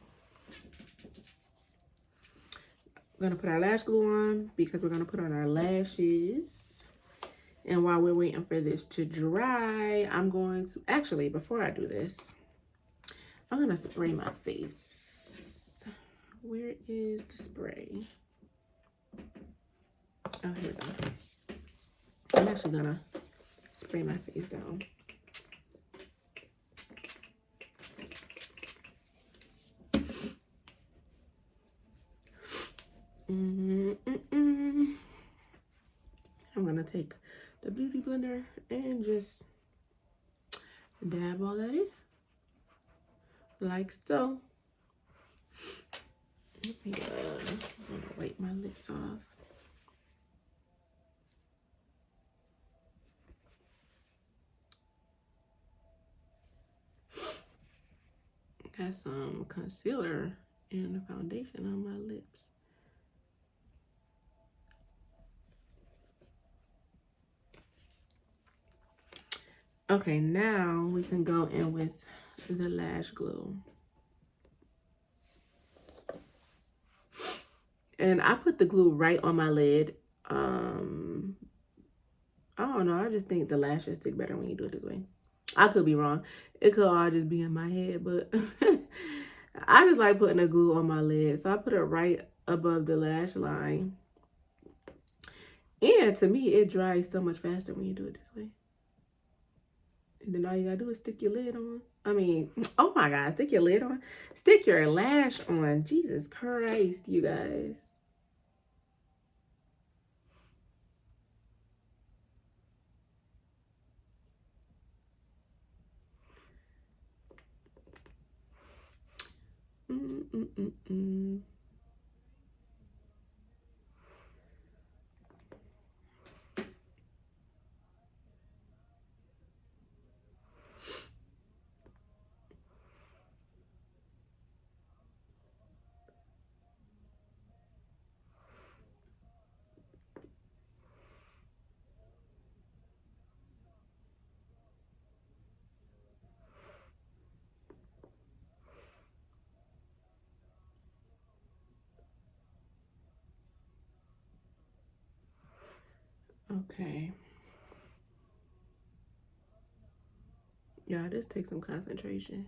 We're gonna put our lash glue on because we're gonna put on our lashes. And while we're waiting for this to dry, I'm going to, actually, before I do this, I'm gonna spray my face. Where is the spray? Oh, here we go. I'm actually gonna spray my face down. take the beauty blender and just dab all that in, like so. Let me, I'm gonna wipe my lips off. Got some concealer and the foundation on my lips. Okay, now we can go in with the lash glue. And I put the glue right on my lid. I don't know. I just think the lashes stick better when you do it this way. I could be wrong. It could all just be in my head, but I just like putting the glue on my lid. So I put it right above the lash line. And to me, it dries so much faster when you do it this way. And then all you gotta do is stick your lid on. I mean, oh my God, stick your lid on. Stick your lash on. Jesus Christ, you guys. Okay. Yeah, this takes some concentration.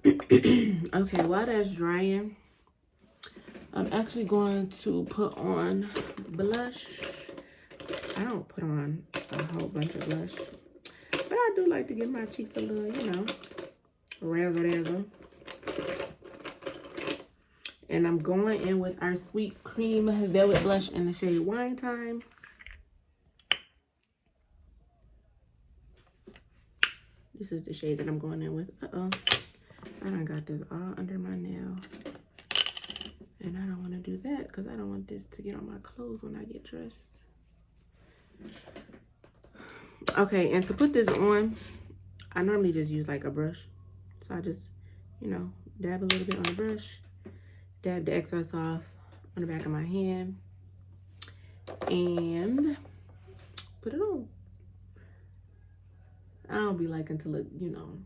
Okay, while that's drying, I'm actually going to put on blush. I don't put on a whole bunch of blush, but I do like to give my cheeks a little, you know, razzle dazzle. And I'm going in with our Sweet Cream Velvet Blush in the shade Wine Time. This is the shade that I'm going in with. Uh-oh. I done got this all under my nail. And I don't want to do that because I don't want this to get on my clothes when I get dressed. Okay, and to put this on, I normally just use like a brush. So I just, you know, dab a little bit on the brush. Dab the excess off on the back of my hand. And put it on. I don't be liking to look, you know,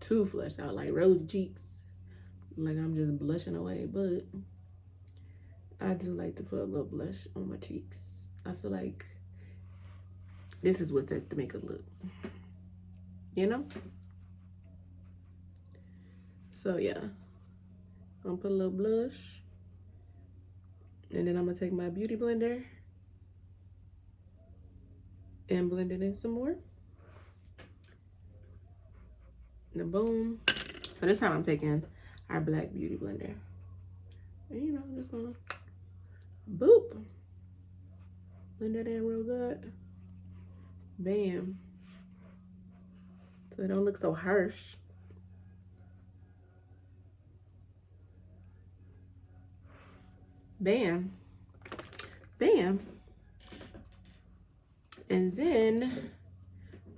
too fleshed out, like rosy cheeks. Like I'm just blushing away, but I do like to put a little blush on my cheeks. I feel like this is what sets the makeup look, you know? So yeah, I'm gonna put a little blush. And then I'm gonna take my beauty blender and blend it in some more. And boom. So this time I'm taking our black beauty blender. And you know, I'm just gonna boop. Blend that in real good. Bam. So it don't look so harsh. Bam. Bam. And then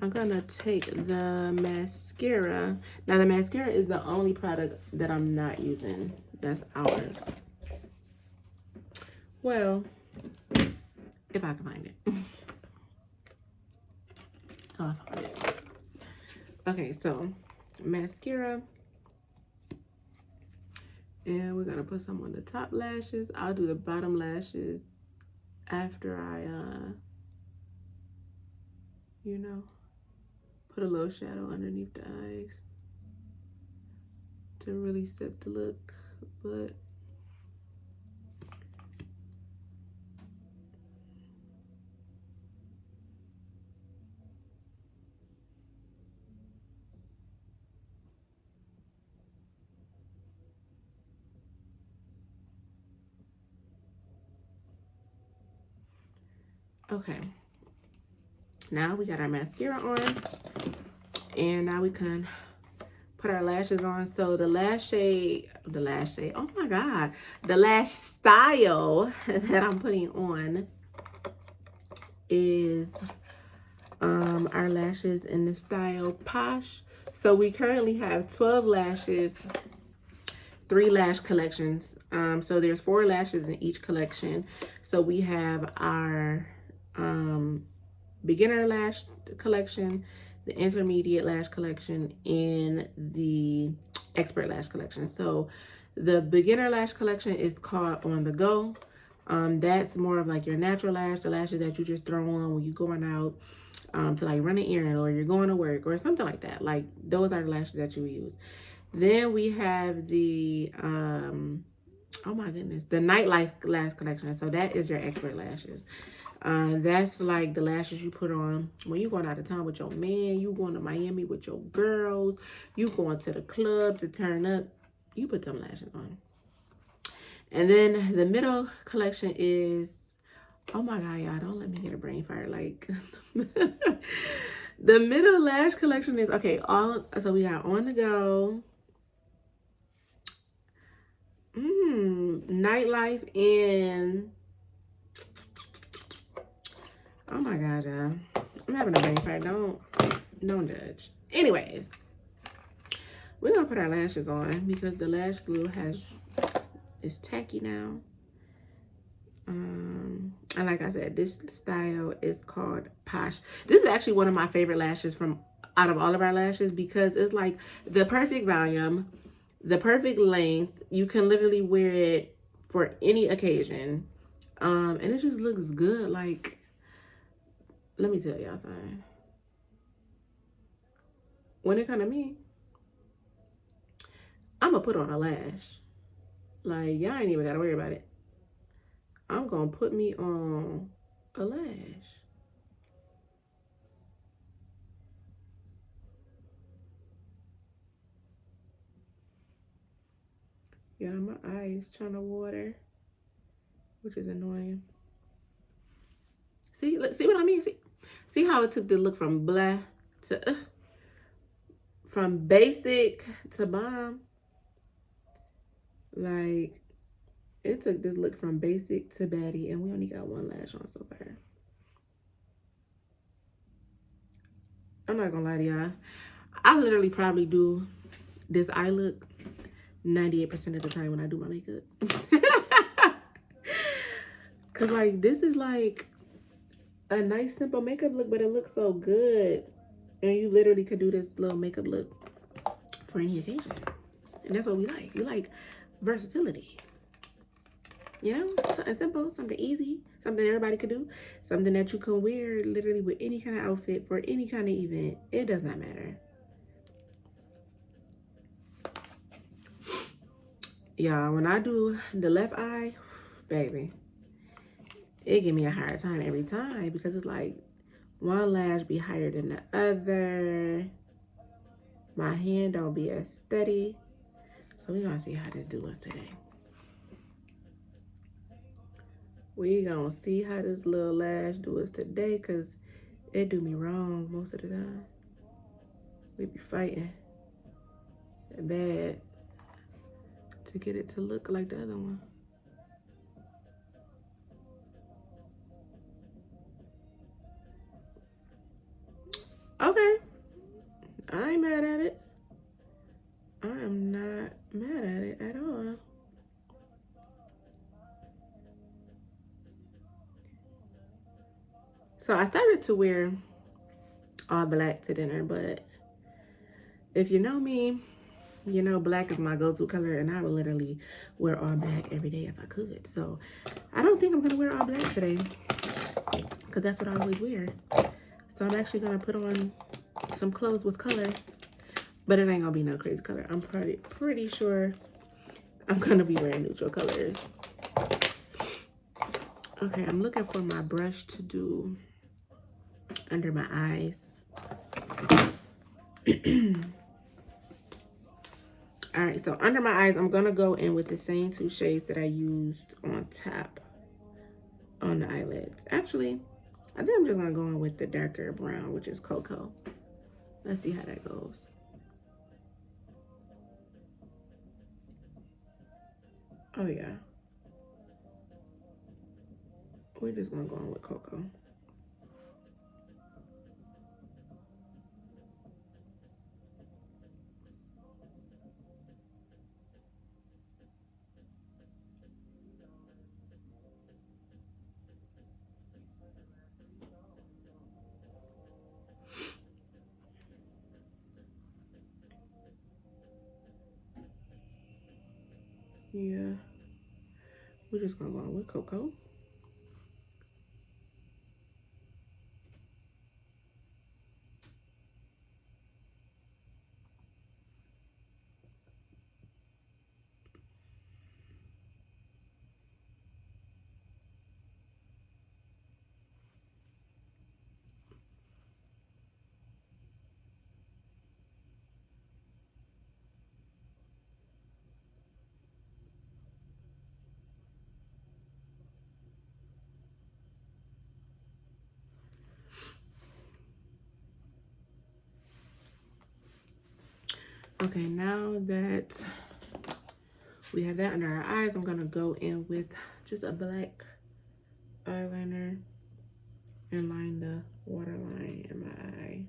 I'm gonna take the mascara. Now the mascara is the only product that I'm not using. That's ours. Well, if I can find it. Oh, I found it. Okay, so mascara. And we're gonna put some on the top lashes. I'll do the bottom lashes after I, you know, put a little shadow underneath the eyes to really set the look. But Okay. Now we got our mascara on. And now we can put our lashes on. So the lash shade, oh my God. The lash style that I'm putting on is our lashes in the style Posh. So we currently have 12 lashes, 3 lash collections. So there's 4 lashes in each collection. So we have our beginner lash collection, the intermediate lash collection, and the expert lash collection. So the beginner lash collection is called On the Go. That's more of like your natural lash, the lashes that you just throw on when you're going out to like run an errand or you're going to work or something like that. Like those are the lashes that you use. Then we have the oh my goodness, the nightlife lash collection. So that is your expert lashes. That's like the lashes you put on when you going out of town with your man, you going to Miami with your girls, you going to the club to turn up, you put them lashes on. And then the middle collection is, oh my God, y'all, don't let me get a brain fire. Like, the middle lash collection is, okay, so we got On the Go, nightlife, and, oh my God, y'all, I'm having a brain fire. Don't judge. Anyways, we're gonna put our lashes on because the lash glue is tacky now. And like I said, this style is called Posh. This is actually one of my favorite lashes from out of all of our lashes because it's like the perfect volume, the perfect length. You can literally wear it for any occasion. And it just looks good. Like, let me tell y'all something. When it comes to me, I'm gonna put on a lash. Like, y'all ain't even gotta worry about it. I'm gonna put me on a lash. Yeah, my eyes trying to water, which is annoying. See what I mean? See how it took the look from blah to from basic to bomb. Like, it took this look from basic to baddie, and we only got one lash on so far. I'm not gonna lie to y'all. I literally probably do this eye look 98% of the time when I do my makeup. Cause like this is like a nice simple makeup look, but it looks so good. And you literally could do this little makeup look for any occasion. And that's what we like. We like versatility. You know, something simple, something easy, something everybody could do, something that you can wear literally with any kind of outfit for any kind of event. It does not matter. Y'all, when I do the left eye, baby, it give me a hard time every time because it's like one lash be higher than the other. My hand don't be as steady. So we're gonna see how this do us today. We gonna see how this little lash do us today because it do me wrong most of the time. We be fighting bad to get it to look like the other one. Okay, I ain't mad at it. I am not mad at it at all. So I started to wear all black to dinner, but if you know me, you know black is my go-to color, and I would literally wear all black every day if I could. So I don't think I'm gonna wear all black today because that's what I always wear. So I'm actually gonna put on some clothes with color, but it ain't gonna be no crazy color. I'm pretty sure I'm gonna be wearing neutral colors. Okay, I'm looking for my brush to do under my eyes. All right, so under my eyes, I'm gonna go in with the same 2 shades that I used on top on the eyelids. Actually, I think I'm just gonna go in with the darker brown, which is cocoa. Let's see how that goes. Oh yeah. We're just gonna go in with cocoa. Yeah. We're just gonna go in with cocoa. Okay, now that we have that under our eyes, I'm gonna go in with just a black eyeliner and line the waterline in my eye.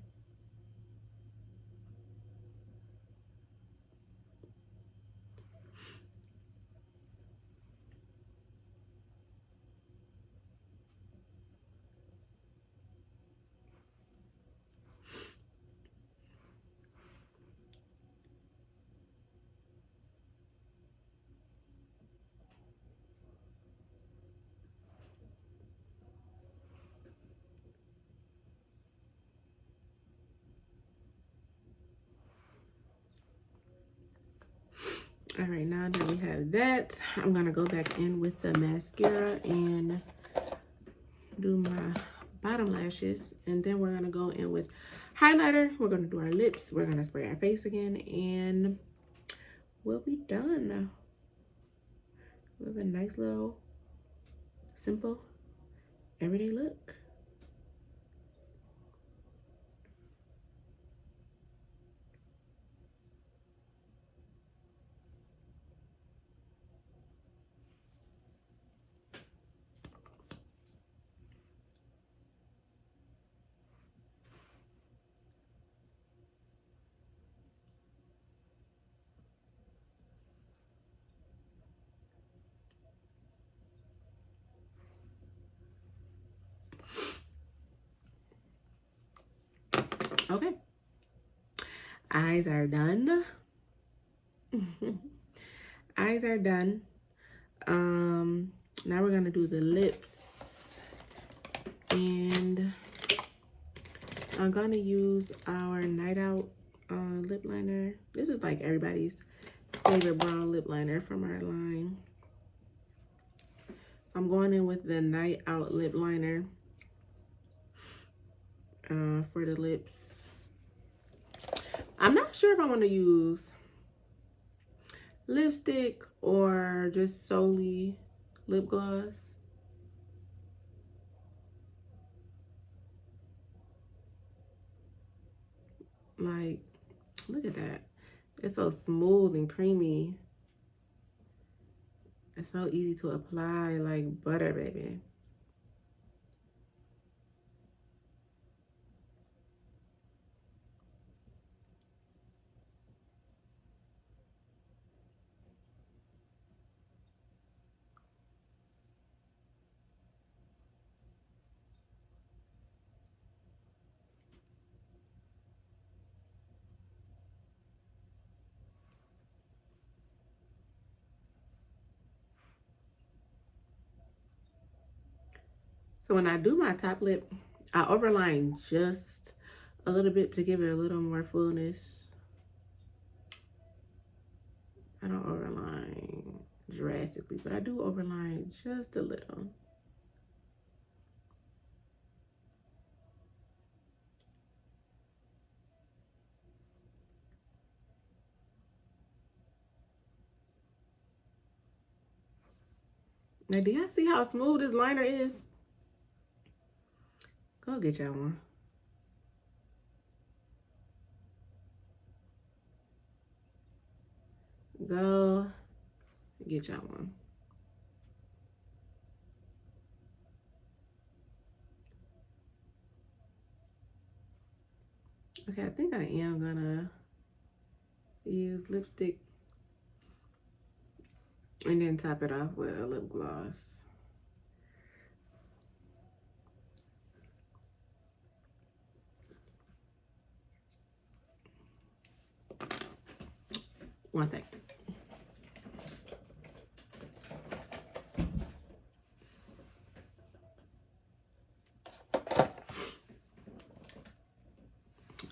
All right, now that we have that, I'm gonna go back in with the mascara and do my bottom lashes. And then we're gonna go in with highlighter. We're gonna do our lips. We're gonna spray our face again and we'll be done with a nice little simple everyday look. Okay, eyes are done. Eyes are done. Now we're gonna do the lips, and I'm gonna use our Night Out lip liner. This is like everybody's favorite brown lip liner from our line. I'm going in with the Night Out lip liner for the lips. I'm not sure if I want to use lipstick or just solely lip gloss. Like, look at that. It's so smooth and creamy. It's so easy to apply, like butter, baby. So when I do my top lip, I overline just a little bit to give it a little more fullness. I don't overline drastically, but I do overline just a little. Now, do y'all see how smooth this liner is? Go get y'all one. Go get y'all one. Okay, I think I am gonna use lipstick and then top it off with a lip gloss. One second.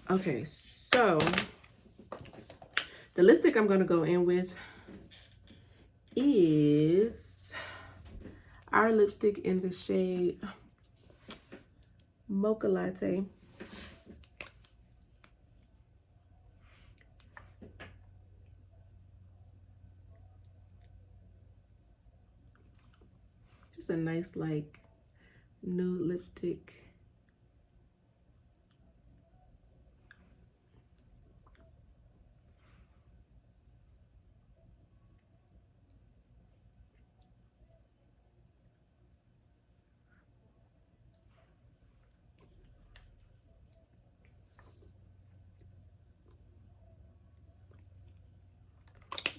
Okay, so the lipstick I'm gonna go in with is our lipstick in the shade Mocha Latte. Just a nice like nude lipstick.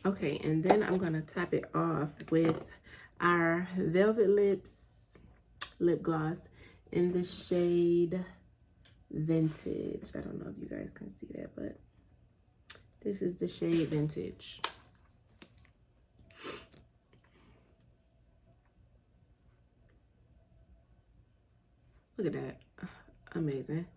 Okay, and then I'm gonna top it off with our Velvet Lips lip gloss in the shade Vintage. I don't know if you guys can see that, but this is the shade Vintage. Look at that. Amazing.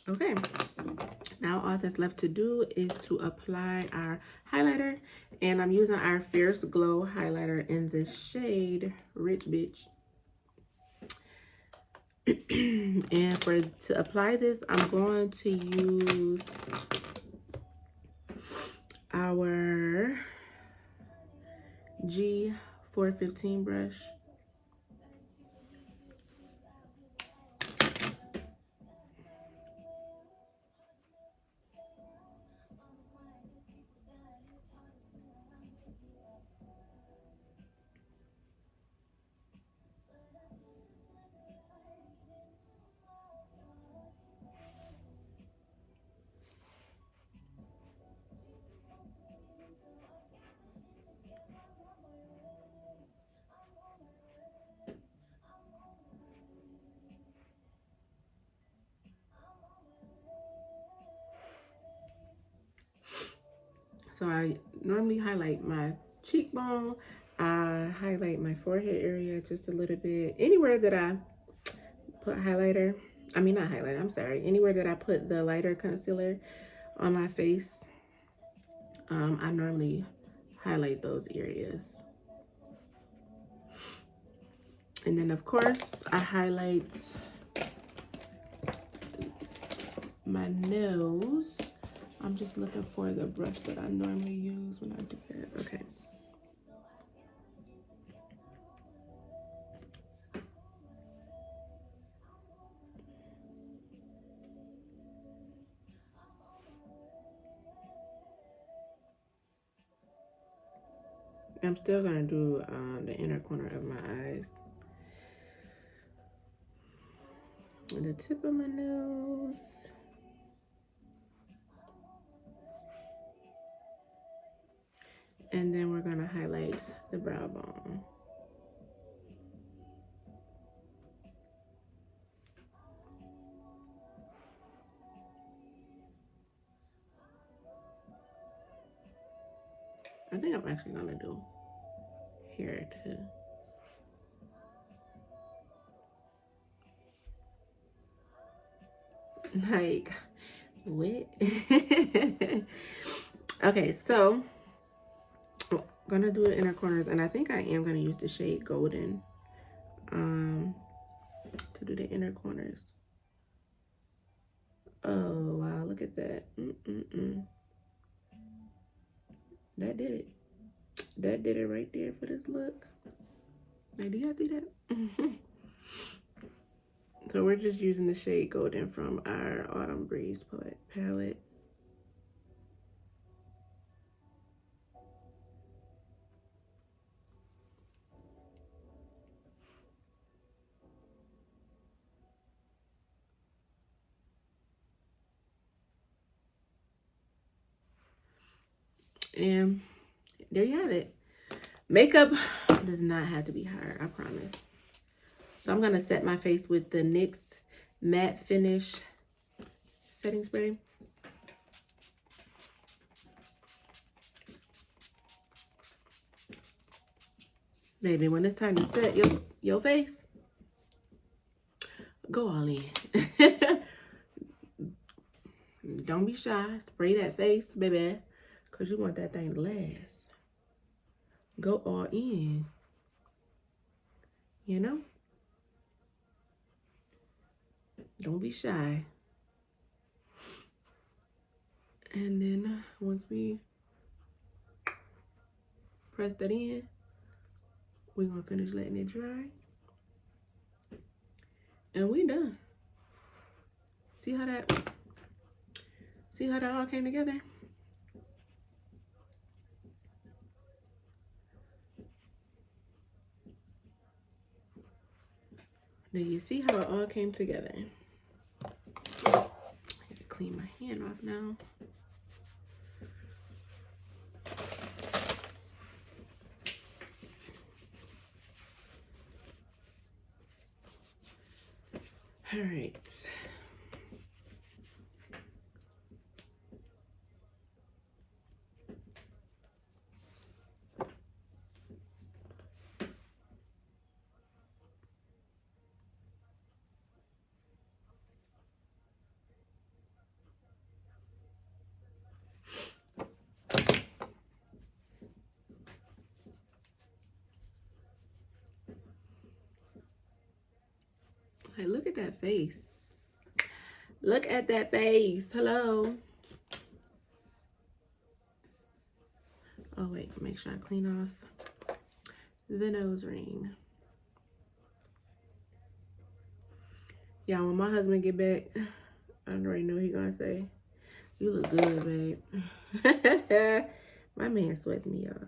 Okay, now all that's left to do is to apply our highlighter, and I'm using our Fierce Glow highlighter in the shade Rich Bitch. And to apply this, I'm going to use our G415 brush. So I normally highlight my cheekbone. I highlight my forehead area just a little bit. Anywhere that I put highlighter, I mean not highlighter, I'm sorry. Anywhere that I put the lighter concealer on my face, I normally highlight those areas. And then of course I highlight my nose. I'm just looking for the brush that I normally use when I do that. Okay. I'm still gonna do the inner corner of my eyes. And the tip of my nose. And then we're gonna highlight the brow bone. I think I'm actually gonna do here too. Like, what? Okay, so Gonna do the inner corners, and I think I am gonna use the shade Golden to do the inner corners. Oh wow, look at that. That did it. That did it right there for this look. Like, do y'all see that? So we're just using the shade Golden from our Autumn Breeze palette. And there you have it. Makeup does not have to be hard, I promise. So I'm gonna set my face with the NYX Matte Finish setting spray. Baby, when it's time to set your face, go all in. Don't be shy. Spray that face, baby, because you want that thing to last. Go all in. You know? Don't be shy. And then once we press that in, we're gonna finish letting it dry. And we done. See how that all came together? Now you see how it all came together. I have to clean my hand off now. All right. Hey, look at that face. Look at that face. Hello. Oh, wait. Make sure I clean off the nose ring. Yeah, when my husband get back, I already know what he's gonna say. You look good, babe. My man sweats me, y'all.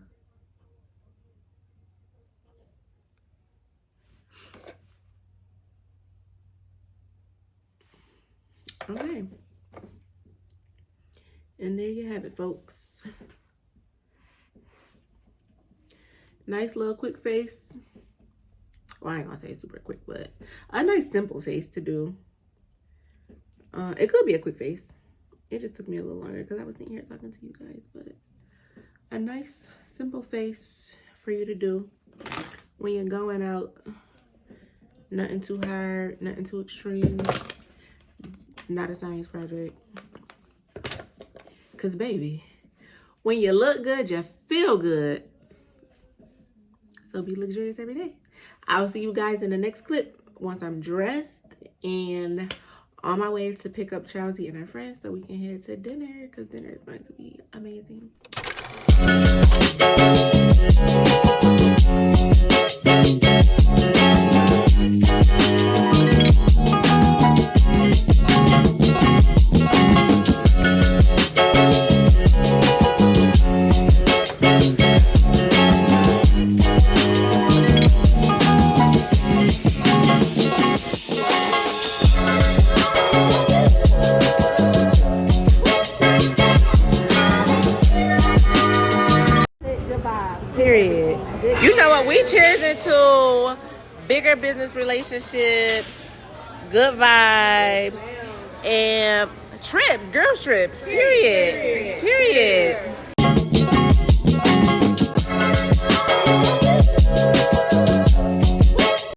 Okay. And there you have it, folks. Nice little quick face. Well, I ain't gonna say super quick, but a nice simple face to do. It could be a quick face. It just took me a little longer because I was sitting here talking to you guys, but a nice simple face for you to do when you're going out. Nothing too hard, nothing too extreme. It's not a science project. Because, baby, when you look good, you feel good. So be luxurious every day. I'll see you guys in the next clip once I'm dressed and on my way to pick up Chelsea and her friends so we can head to dinner because dinner is going to be amazing. Period. You know what? We cheers into bigger business relationships, good vibes, and trips, girls trips. Period. Period.